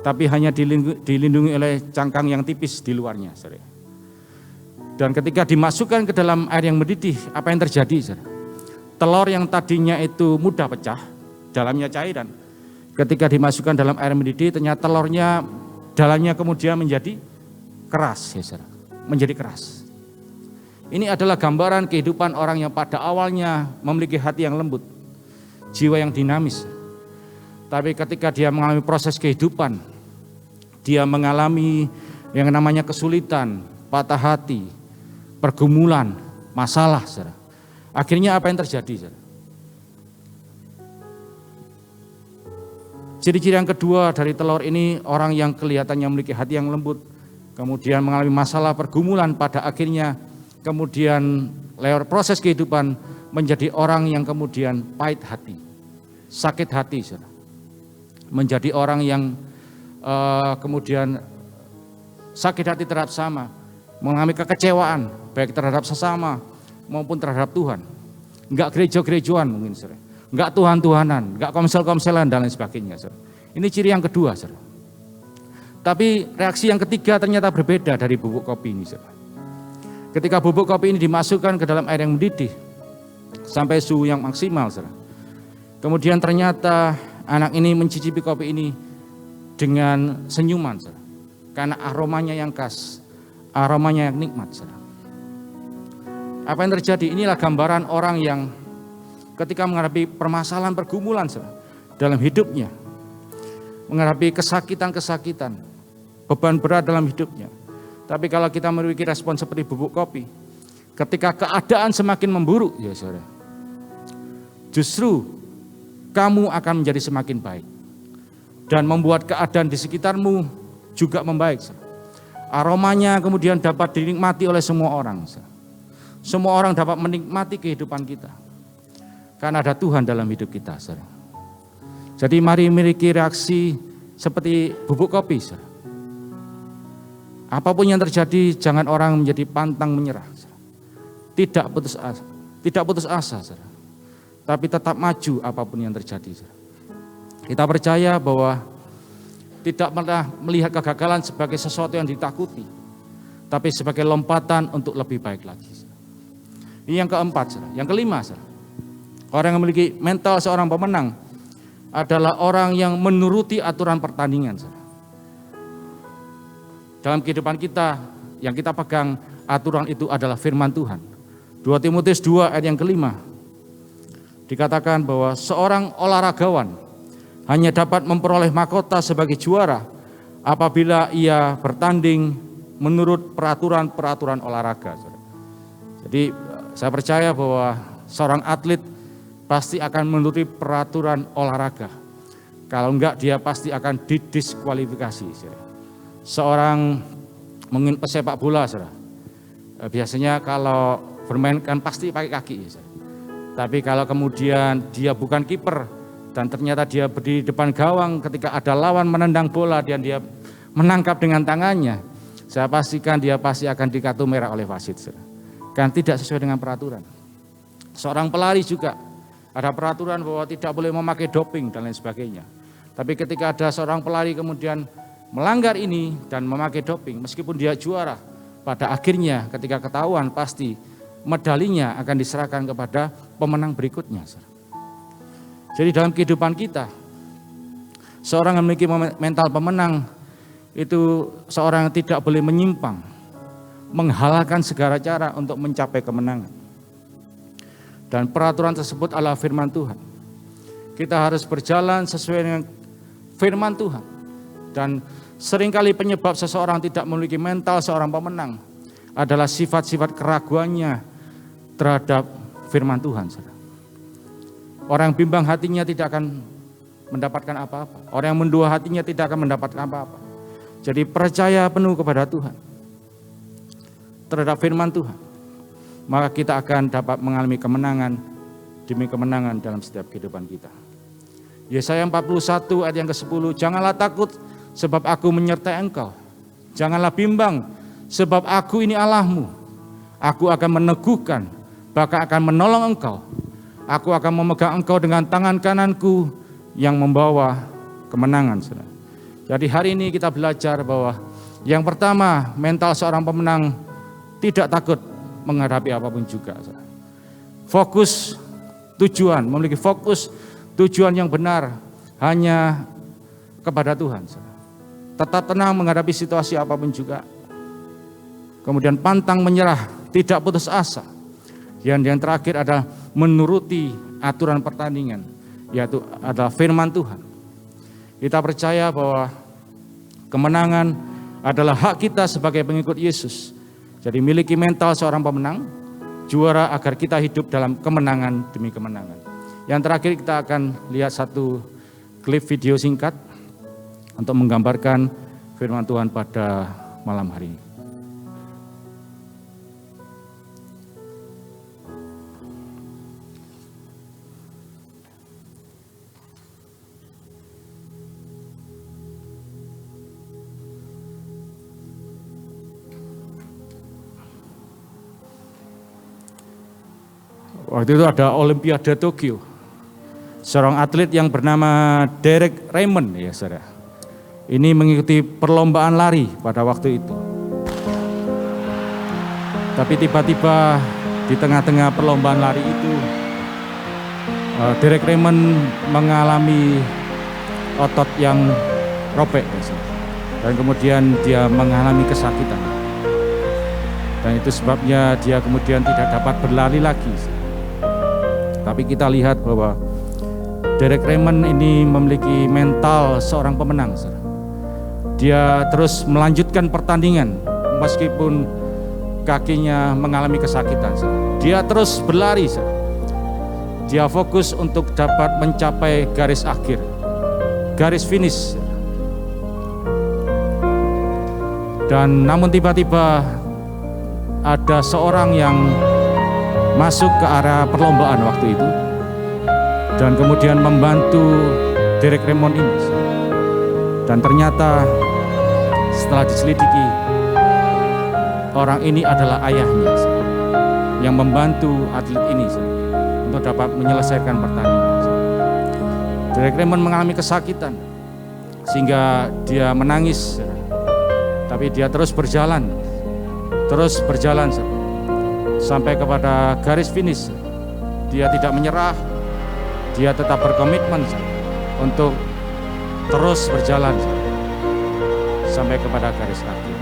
tapi hanya dilindungi oleh cangkang yang tipis di luarnya. Dan ketika dimasukkan ke dalam air yang mendidih, apa yang terjadi? Telur yang tadinya itu mudah pecah, dalamnya cairan, ketika dimasukkan dalam air mendidih, ternyata telurnya dalamnya kemudian menjadi keras, menjadi keras. Ini adalah gambaran kehidupan orang yang pada awalnya memiliki hati yang lembut, jiwa yang dinamis. Tapi ketika dia mengalami proses kehidupan, dia mengalami yang namanya kesulitan, patah hati, pergumulan, masalah, saudara. Akhirnya apa yang terjadi, saudara? Ciri-ciri yang kedua dari telur ini, orang yang kelihatannya memiliki hati yang lembut, kemudian mengalami masalah pergumulan, pada akhirnya kemudian lewat proses kehidupan menjadi orang yang kemudian pahit hati, sakit hati, saudara. Menjadi orang yang kemudian sakit hati terhadap sama, mengalami kekecewaan baik terhadap sesama maupun terhadap Tuhan. Enggak gereja-gerejaan mungkin, saudara. Enggak Tuhan-Tuhanan, enggak komsel-komselan dan lain sebagainya, saudara. Ini ciri yang kedua, saudara. Tapi reaksi yang ketiga ternyata berbeda dari bubuk kopi ini, saudara. Ketika bubuk kopi ini dimasukkan ke dalam air yang mendidih sampai suhu yang maksimal, saudara. Kemudian ternyata anak ini mencicipi kopi ini dengan senyuman, saudara. Karena aromanya yang khas, aromanya yang nikmat, saudara. Apa yang terjadi? Inilah gambaran orang yang ketika menghadapi permasalahan pergumulan, saudara, dalam hidupnya, menghadapi kesakitan-kesakitan, beban berat dalam hidupnya. Tapi kalau kita memiliki respon seperti bubuk kopi, ketika keadaan semakin memburuk, ya saudara, justru kamu akan menjadi semakin baik dan membuat keadaan di sekitarmu juga membaik, saudara. Aromanya kemudian dapat dinikmati oleh semua orang, saudara. Semua orang dapat menikmati kehidupan kita. karena ada Tuhan dalam hidup kita, saudara. Jadi mari memiliki reaksi seperti bubuk kopi, saudara. Apapun yang terjadi, jangan orang menjadi pantang menyerah, saudara. Tidak putus asa, saudara. Tapi tetap maju apapun yang terjadi, saudara. Kita percaya bahwa tidak pernah melihat kegagalan sebagai sesuatu yang ditakuti, tapi sebagai lompatan untuk lebih baik lagi, saudara. Ini yang keempat, saudara. Yang kelima, saudara. Orang yang memiliki mental seorang pemenang adalah orang yang menuruti aturan pertandingan, saudara. Dalam kehidupan kita, yang kita pegang aturan itu adalah firman Tuhan. 2 Timotius 2 ayat yang kelima dikatakan bahwa seorang olahragawan hanya dapat memperoleh mahkota sebagai juara apabila ia bertanding menurut peraturan-peraturan olahraga, saudara. Jadi saya percaya bahwa seorang atlet pasti akan menuruti peraturan olahraga. Kalau enggak, dia pasti akan didiskualifikasi, saudara. Seorang mungkin pesepak bola, saudara, biasanya kalau bermain kan pasti pakai kaki, saudara. Tapi kalau kemudian dia bukan kiper dan ternyata dia berdiri di depan gawang ketika ada lawan menendang bola dan dia menangkap dengan tangannya, saya pastikan dia pasti akan dikartu merah oleh wasit, saudara. Kan tidak sesuai dengan peraturan. Seorang pelari juga ada peraturan bahwa tidak boleh memakai doping dan lain sebagainya. Tapi ketika ada seorang pelari kemudian melanggar ini dan memakai doping, meskipun dia juara, pada akhirnya ketika ketahuan pasti medalinya akan diserahkan kepada pemenang berikutnya. Jadi dalam kehidupan kita, seorang yang memiliki mental pemenang itu seorang yang tidak boleh menyimpang, menghalalkan segala cara untuk mencapai kemenangan. Dan peraturan tersebut adalah firman Tuhan. Kita harus berjalan sesuai dengan firman Tuhan. Dan seringkali penyebab seseorang tidak memiliki mental seorang pemenang adalah sifat-sifat keraguannya terhadap firman Tuhan, saudara. Orang yang bimbang hatinya tidak akan mendapatkan apa-apa. Orang yang mendua hatinya tidak akan mendapatkan apa-apa. Jadi percaya penuh kepada Tuhan, terhadap firman Tuhan, maka kita akan dapat mengalami kemenangan demi kemenangan dalam setiap kehidupan kita. Yesaya 41 ayat yang ke-10, janganlah takut sebab aku menyertai engkau. Janganlah bimbang sebab aku ini Allahmu. Aku akan meneguhkan, bahkan akan menolong engkau. Aku akan memegang engkau dengan tangan kananku yang membawa kemenangan, saudara. Jadi hari ini kita belajar bahwa yang pertama, mental seorang pemenang tidak takut menghadapi apapun juga. Fokus tujuan, memiliki fokus tujuan yang benar hanya kepada Tuhan. Tetap tenang menghadapi situasi apapun juga. Kemudian pantang menyerah, tidak putus asa. Yang terakhir adalah menuruti aturan pertandingan, yaitu adalah firman Tuhan. Kita percaya bahwa kemenangan adalah hak kita sebagai pengikut Yesus. Jadi miliki mental seorang pemenang, juara agar kita hidup dalam kemenangan demi kemenangan. Yang terakhir kita akan lihat satu klip video singkat untuk menggambarkan firman Tuhan pada malam hari ini. Waktu itu ada Olimpiade Tokyo. Seorang atlet yang bernama Derek Raymond, ya saudara. Ini mengikuti perlombaan lari pada waktu itu. Tapi tiba-tiba di tengah-tengah perlombaan lari itu, Derek Raymond mengalami otot yang robek, ya saudara. Dan kemudian dia mengalami kesakitan. Dan itu sebabnya dia kemudian tidak dapat berlari lagi. Tapi kita lihat bahwa Derek Raymond ini memiliki mental seorang pemenang. Dia terus melanjutkan pertandingan meskipun kakinya mengalami kesakitan. Dia terus berlari. Dia fokus untuk dapat mencapai garis akhir, garis finish. Dan namun tiba-tiba ada seorang yang masuk ke area perlombaan waktu itu. dan kemudian membantu Derek Raymond ini. Dan ternyata setelah diselidiki, orang ini adalah ayahnya yang membantu atlet ini untuk dapat menyelesaikan pertandingan. Derek Raymond mengalami kesakitan sehingga dia menangis, tapi dia terus berjalan sampai kepada garis finish. Dia tidak menyerah, dia tetap berkomitmen untuk terus berjalan sampai kepada garis akhir.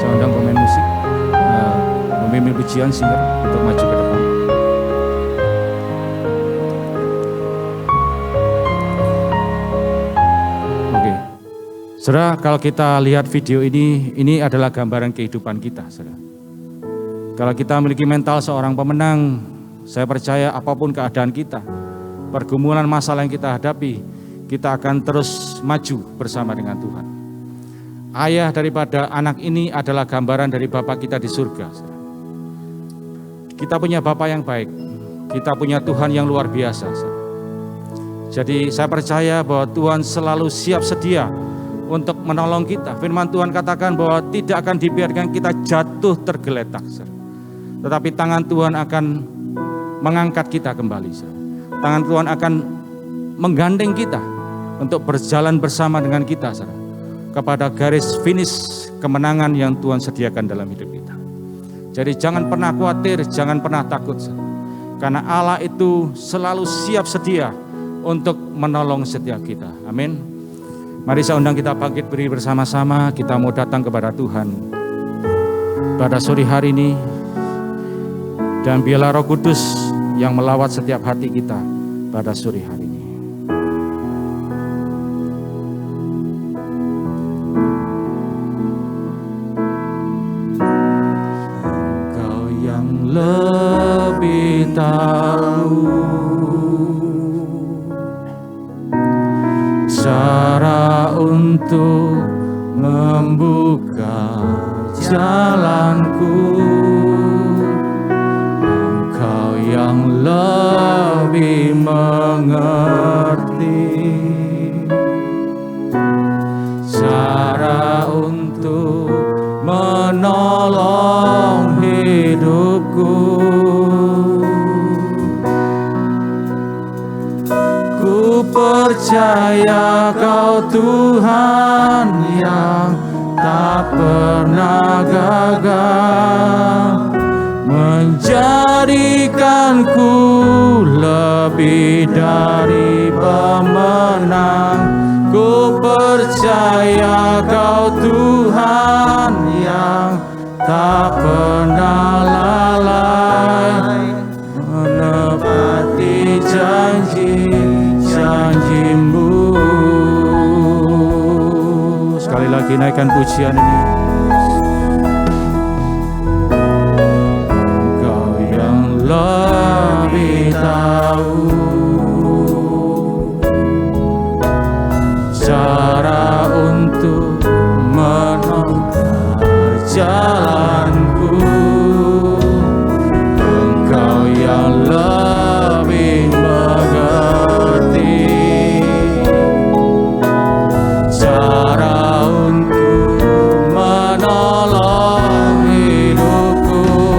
Saya undang pemain musik, pemimpin pujian, singer untuk maju ke depan. Oke, saudara, kalau kita lihat video ini adalah gambaran kehidupan kita, saudara. Kalau kita memiliki mental seorang pemenang, saya percaya apapun keadaan kita, pergumulan masalah yang kita hadapi, kita akan terus maju bersama dengan Tuhan. Ayah daripada anak ini adalah gambaran dari Bapa kita di surga. Kita punya Bapa yang baik, kita punya Tuhan yang luar biasa. Jadi saya percaya bahwa Tuhan selalu siap sedia untuk menolong kita. Firman Tuhan katakan bahwa tidak akan dibiarkan kita jatuh tergeletak, tetapi tangan Tuhan akan mengangkat kita kembali. Tangan Tuhan akan menggandeng kita untuk berjalan bersama dengan kita kepada garis finish kemenangan yang Tuhan sediakan dalam hidup kita. Jadi jangan pernah khawatir, jangan pernah takut, karena Allah itu selalu siap sedia untuk menolong setiap kita. Amin. Mari saya undang kita bangkit beri bersama-sama. Kita mau datang kepada Tuhan pada sore hari ini, dan biarlah Roh Kudus yang melawat setiap hati kita pada sore hari ini. Engkau yang lebih tahu cara untuk membuka jalanku. Yang lebih mengerti cara untuk menolong hidupku. Ku percaya Kau Tuhan yang tak pernah gagal, menjadikanku lebih dari pemenang. Ku percaya Kau Tuhan yang tak pernah lalai, menepati janji-janji-Mu. Sekali lagi naikkan pujian ini. Lebih tahu cara untuk menolong jalanku. Engkau yang lebih mengerti cara untuk menolong hidupku.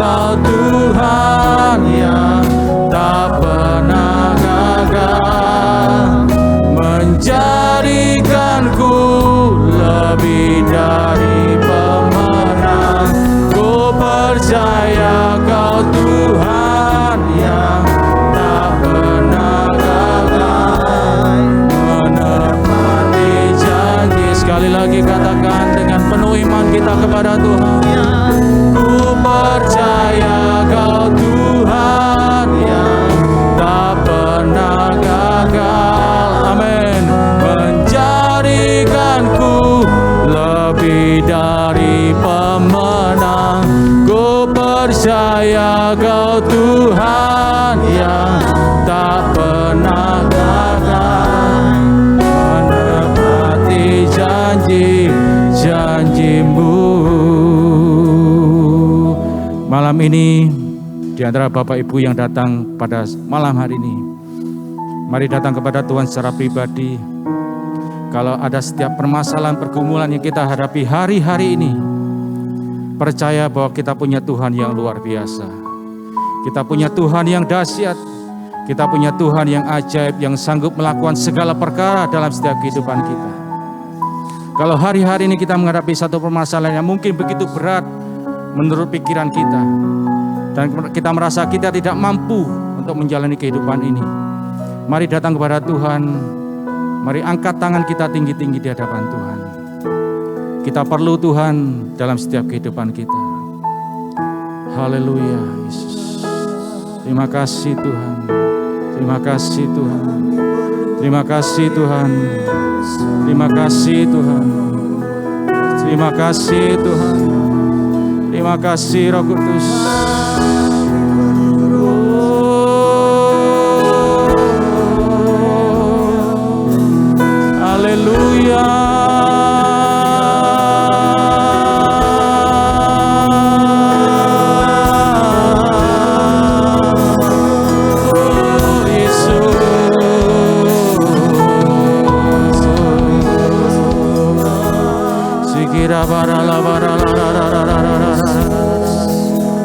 Kau Tuhan yang tak pernah gagal, menjadikanku lebih dari pemenang. Ku percaya Kau Tuhan yang tak pernah gagal, menepati janji. Sekali lagi katakan dengan penuh iman kita kepada Tuhan. Ku percaya Kau Tuhan yang tak pernah gagal, amin, menjadikanku lebih dari pemenang. Ku percaya Kau Tuhan yang tak pernah gagal, menepati janji-janji-Mu. Malam ini Di antara Bapak Ibu yang datang pada malam hari ini, mari datang kepada Tuhan secara pribadi. Kalau ada setiap permasalahan pergumulan yang kita hadapi hari-hari ini, percaya bahwa kita punya Tuhan yang luar biasa. Kita punya Tuhan yang dahsyat. Kita punya Tuhan yang ajaib, yang sanggup melakukan segala perkara dalam setiap kehidupan kita. Kalau hari-hari ini kita menghadapi satu permasalahan yang mungkin begitu berat menurut pikiran kita, dan kita merasa kita tidak mampu untuk menjalani kehidupan ini, mari datang kepada Tuhan. Mari angkat tangan kita tinggi-tinggi di hadapan Tuhan. Kita perlu Tuhan dalam setiap kehidupan kita. Haleluya, Yesus. Terima kasih Tuhan. Terima kasih Tuhan. Terima kasih Tuhan. Terima kasih Tuhan. Terima kasih Tuhan. Terima kasih Roh Kudus. Haleluya.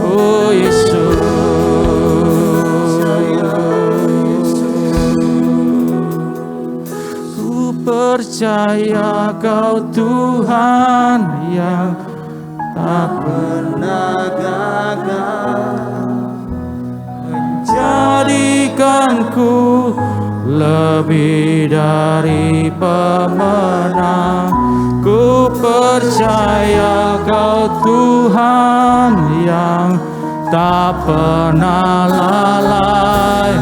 Oh Yesus, ku percaya Kau Tuhan yang tak pernah gagal, menjadikanku lebih dari pemenang. Ku percaya Kau Tuhan yang tak pernah lalai,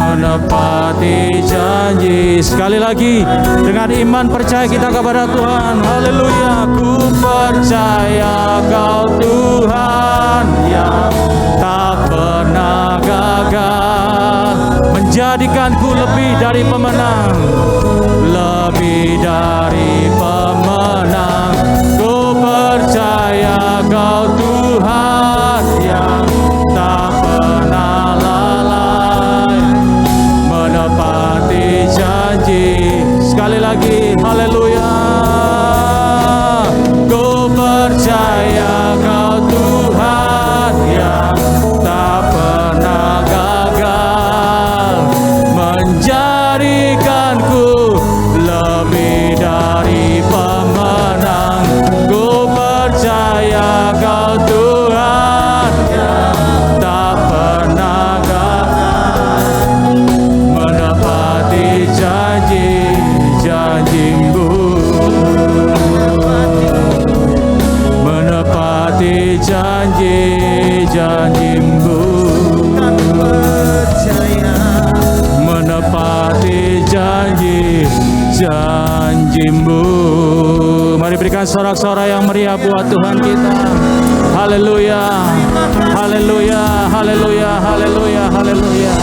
menepati janji. Sekali lagi, dengan iman percaya kita kepada Tuhan. Haleluya. Ku percaya Kau Tuhan yang tak pernah gagal, menjadikanku lebih dari pemenang, lebih dari pemenang. Ku percaya Kau Tuhan yang tak pernah lalai, menepati janji. Sekali lagi, haleluya. Ku percaya Kau Tuhan yang tak pernah gagal, menjadikanku lebih dari pemenang. Ku percaya Kau Tuhan yang tak pernah gagal, menepati janji-janji-Mu, menepati janji-janji-Mu, menepati janji-janji-Mu. Mari berikan sorak-sorai yang meriah buat Tuhan kita. Haleluya, haleluya, haleluya, haleluya, haleluya.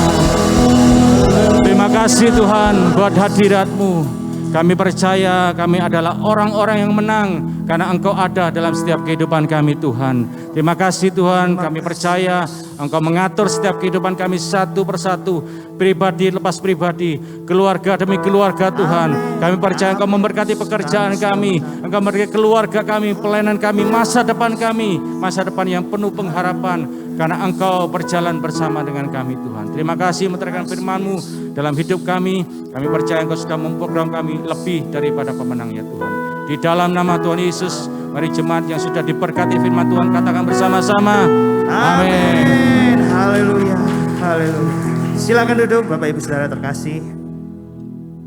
Terima kasih Tuhan buat hadirat-Mu. Kami percaya kami adalah orang-orang yang menang karena Engkau ada dalam setiap kehidupan kami Tuhan. Terima kasih Tuhan, kami percaya Engkau mengatur setiap kehidupan kami satu persatu, pribadi lepas pribadi, keluarga demi keluarga Tuhan. Kami percaya Engkau memberkati pekerjaan kami, Engkau memberkati keluarga kami, pelayanan kami, masa depan kami, masa depan yang penuh pengharapan karena Engkau berjalan bersama dengan kami Tuhan. Terima kasih menerangkan firman-Mu dalam hidup kami. Kami percaya Engkau sudah memprogram kami lebih daripada pemenang ya Tuhan. Di dalam nama Tuhan Yesus, mari jemaat yang sudah diberkati firman Tuhan katakan bersama-sama. Amin. Haleluya. Haleluya. Silakan duduk Bapak Ibu Saudara terkasih.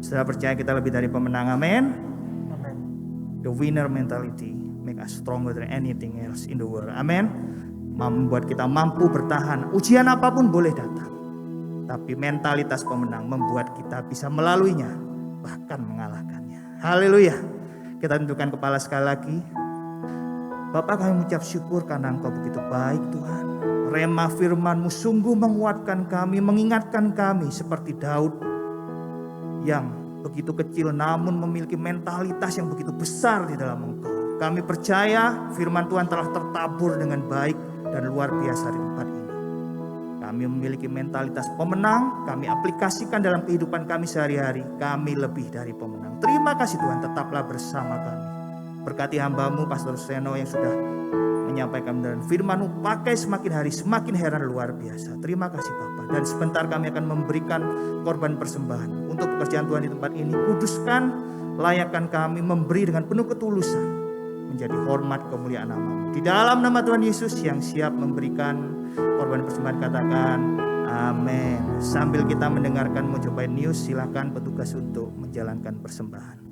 Saudara percaya kita lebih dari pemenang. Amin. The winner mentality make us stronger than anything else in the world. Amin. Membuat kita mampu bertahan. Ujian apapun boleh datang, tapi mentalitas pemenang membuat kita bisa melaluinya, bahkan mengalahkannya. Haleluya. Kita tundukkan kepala sekali lagi. Bapak, kami mengucap syukur karena Engkau begitu baik Tuhan. Rema firman-Mu sungguh menguatkan kami, mengingatkan kami seperti Daud yang begitu kecil namun memiliki mentalitas yang begitu besar di dalam Engkau. Kami percaya firman Tuhan telah tertabur dengan baik dan luar biasa di tempat ini. kami memiliki mentalitas pemenang, kami aplikasikan dalam kehidupan kami sehari-hari, kami lebih dari pemenang. Terima kasih Tuhan, tetaplah bersama kami. Berkati hamba-Mu Pastor Seno yang sudah menyampaikan dan firman-Mu, pakai semakin hari semakin heran luar biasa. Terima kasih Bapa. Dan sebentar kami akan memberikan korban persembahan untuk pekerjaan Tuhan di tempat ini. Kuduskan, layakkan kami memberi dengan penuh ketulusan, menjadi hormat kemuliaan nama-Mu. Di dalam nama Tuhan Yesus yang siap memberikan korban persembahan, katakan amin. Sambil kita mendengarkan Mojopahit News, silakan petugas untuk menjalankan persembahan.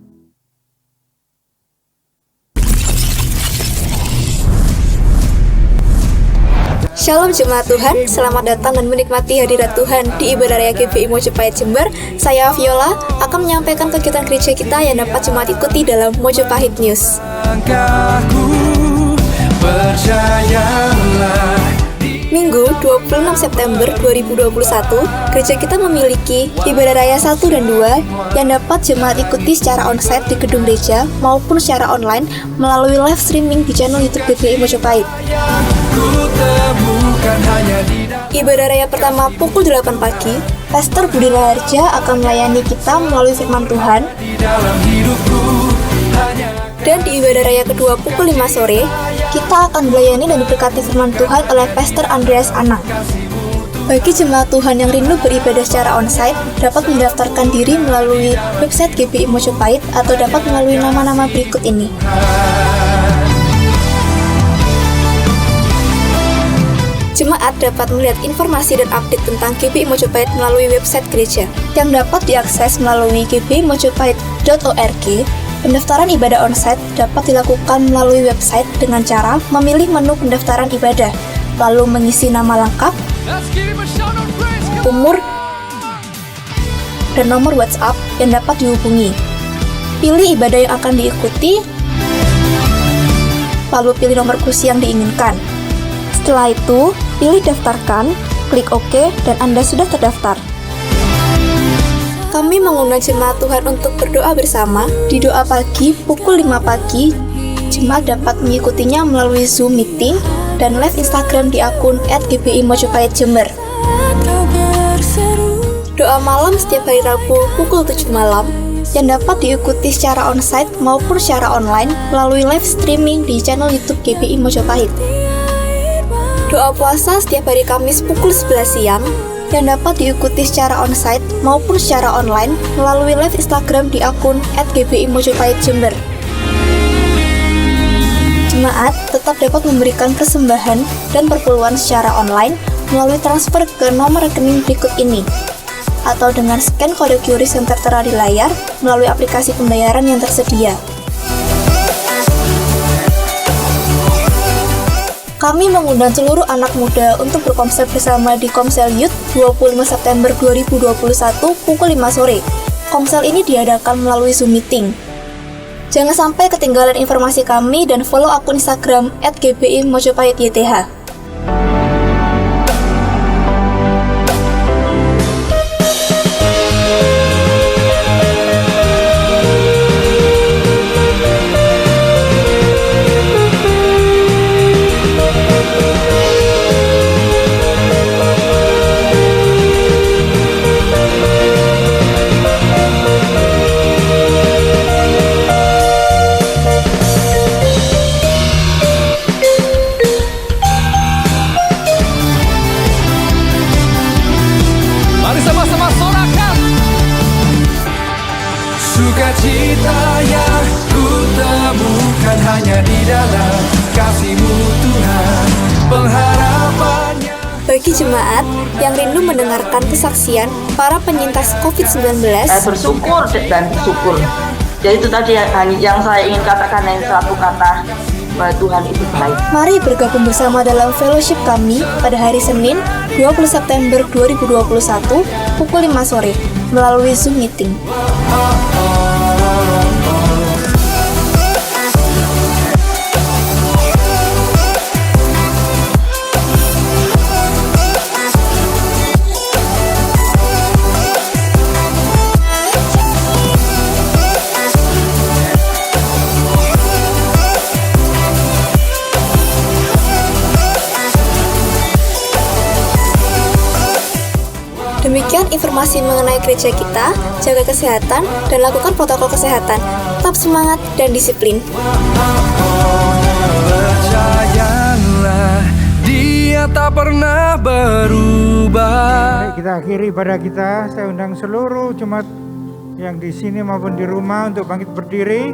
Shalom Jemaat Tuhan, selamat datang dan menikmati hadirat Tuhan di Ibadah Raya GBI Mojopahit Jember. Saya Viola akan menyampaikan kegiatan gereja kita yang dapat jemaat ikuti dalam Mojopahit News. Minggu 26 September 2021, gereja kita memiliki Ibadah Raya 1 dan 2 yang dapat jemaat ikuti secara onsite di gedung gereja maupun secara online melalui live streaming di channel YouTube GBI Mojopahit. Ibadah Raya pertama pukul 8 pagi, Pastor Budi Raharja akan melayani kita melalui firman Tuhan. Dan di Ibadah Raya kedua pukul 5 sore, kita akan melayani dan diberkati firman Tuhan oleh Pastor Andreas Anang. Bagi jemaat Tuhan yang rindu beribadah secara onsite, dapat mendaftarkan diri melalui website GBI Mojopahit atau dapat melalui nama-nama berikut ini. Jemaat dapat melihat informasi dan update tentang GBI Mojopahit melalui website gereja yang dapat diakses melalui gbimojopahit.org. Pendaftaran ibadah onsite dapat dilakukan melalui website dengan cara memilih menu pendaftaran ibadah, lalu mengisi nama lengkap, umur, dan nomor WhatsApp yang dapat dihubungi. Pilih ibadah yang akan diikuti, lalu pilih nomor kursi yang diinginkan. Setelah itu, pilih daftarkan, klik OK, dan Anda sudah terdaftar. Kami mengundang jemaat Tuhan untuk berdoa bersama di doa pagi pukul 5 pagi. Jemaat dapat mengikutinya melalui Zoom meeting dan live Instagram di akun @GBI Mojopahit Jember. Doa malam setiap hari Rabu pukul 7 malam yang dapat diikuti secara onsite maupun secara online melalui live streaming di channel YouTube GBI Mojopahit. Doa puasa setiap hari Kamis pukul 11 siang yang dapat diikuti secara onsite maupun secara online melalui live Instagram di akun @GBI Mojopahit Jember. Jemaat tetap dapat memberikan persembahan dan perpuluhan secara online melalui transfer ke nomor rekening berikut ini atau dengan scan kode QRIS yang tertera di layar melalui aplikasi pembayaran yang tersedia. Kami mengundang seluruh anak muda untuk berkonsel bersama di Komsel Youth 25 September 2021 pukul 5 sore. Komsel ini diadakan melalui Zoom meeting. Jangan sampai ketinggalan informasi kami dan follow akun Instagram @GBI Mojopahit YTH. Sukacita yang ku temukan hanya di dalam kasih-Mu Tuhan, pengharapannya. Bagi jemaat yang rindu mendengarkan kesaksian para penyintas COVID-19, bersyukur dan bersyukur. Jadi itu tadi yang saya ingin katakan, yang satu kata, bahwa Tuhan itu baik. mari bergabung bersama dalam fellowship kami pada hari Senin 20 September 2021 pukul 5 sore melalui Zoom meeting. informasi mengenai gereja kita, jaga kesehatan, dan lakukan protokol kesehatan. Tetap semangat dan disiplin. Percayalah, Dia tak pernah berubah. Baik, kita akhiri ibadah kita. Saya undang seluruh jemaat yang di sini maupun di rumah untuk bangkit berdiri.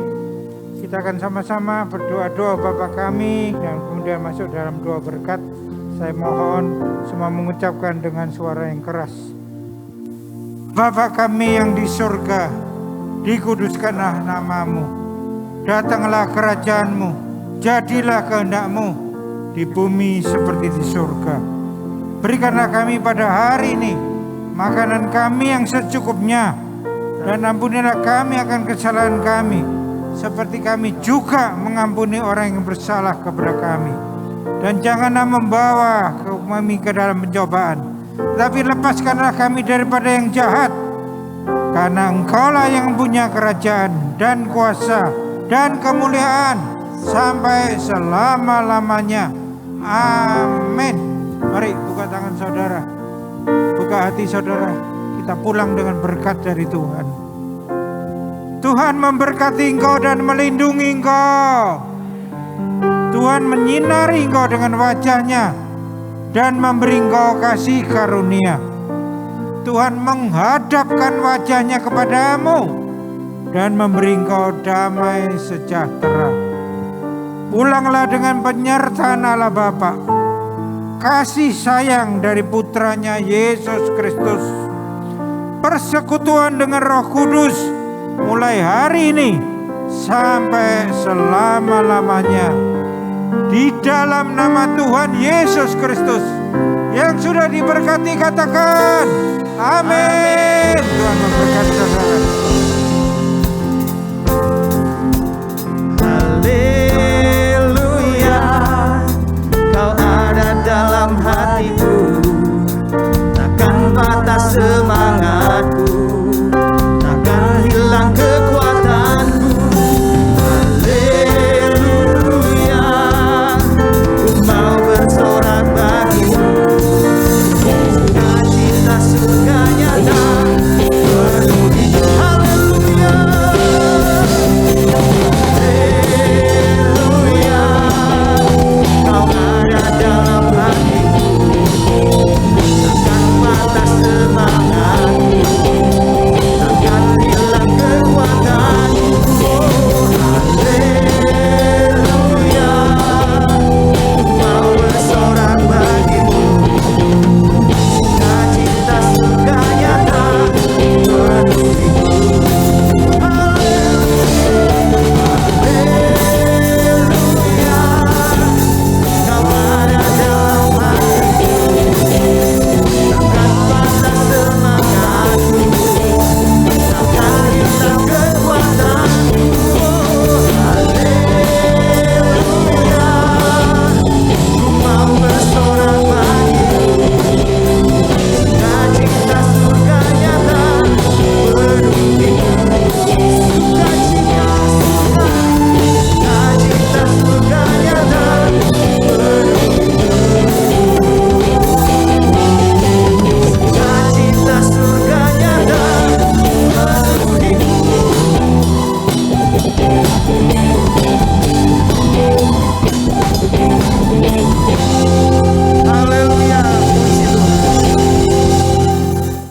Kita akan sama-sama berdoa-doa Bapa kami dan kemudian masuk dalam doa berkat. Saya mohon semua mengucapkan dengan suara yang keras. Bapa kami yang di surga, dikuduskanlah namamu. Datanglah kerajaanmu, jadilah kehendak-mu di bumi seperti di surga. Berikanlah kami pada hari ini makanan kami yang secukupnya, dan ampunilah kami akan kesalahan kami, seperti kami juga mengampuni orang yang bersalah kepada kami. Dan janganlah membawa kami ke dalam pencobaan, tapi lepaskanlah kami daripada yang jahat. Karena Engkaulah yang punya kerajaan dan kuasa dan kemuliaan sampai selama-lamanya. Amin. Mari buka tangan saudara, buka hati saudara. Kita pulang dengan berkat dari Tuhan. Tuhan memberkati engkau dan melindungi engkau. Tuhan menyinari engkau dengan wajah-Nya dan memberi engkau kasih karunia. Tuhan menghadapkan wajah-Nya kepadamu dan memberi engkau damai sejahtera. Pulanglah dengan penyertaan Allah Bapa, kasih sayang dari putranya Yesus Kristus, persekutuan dengan Roh Kudus mulai hari ini sampai selama-lamanya. Di dalam nama Tuhan Yesus Kristus yang sudah diberkati, katakan amin.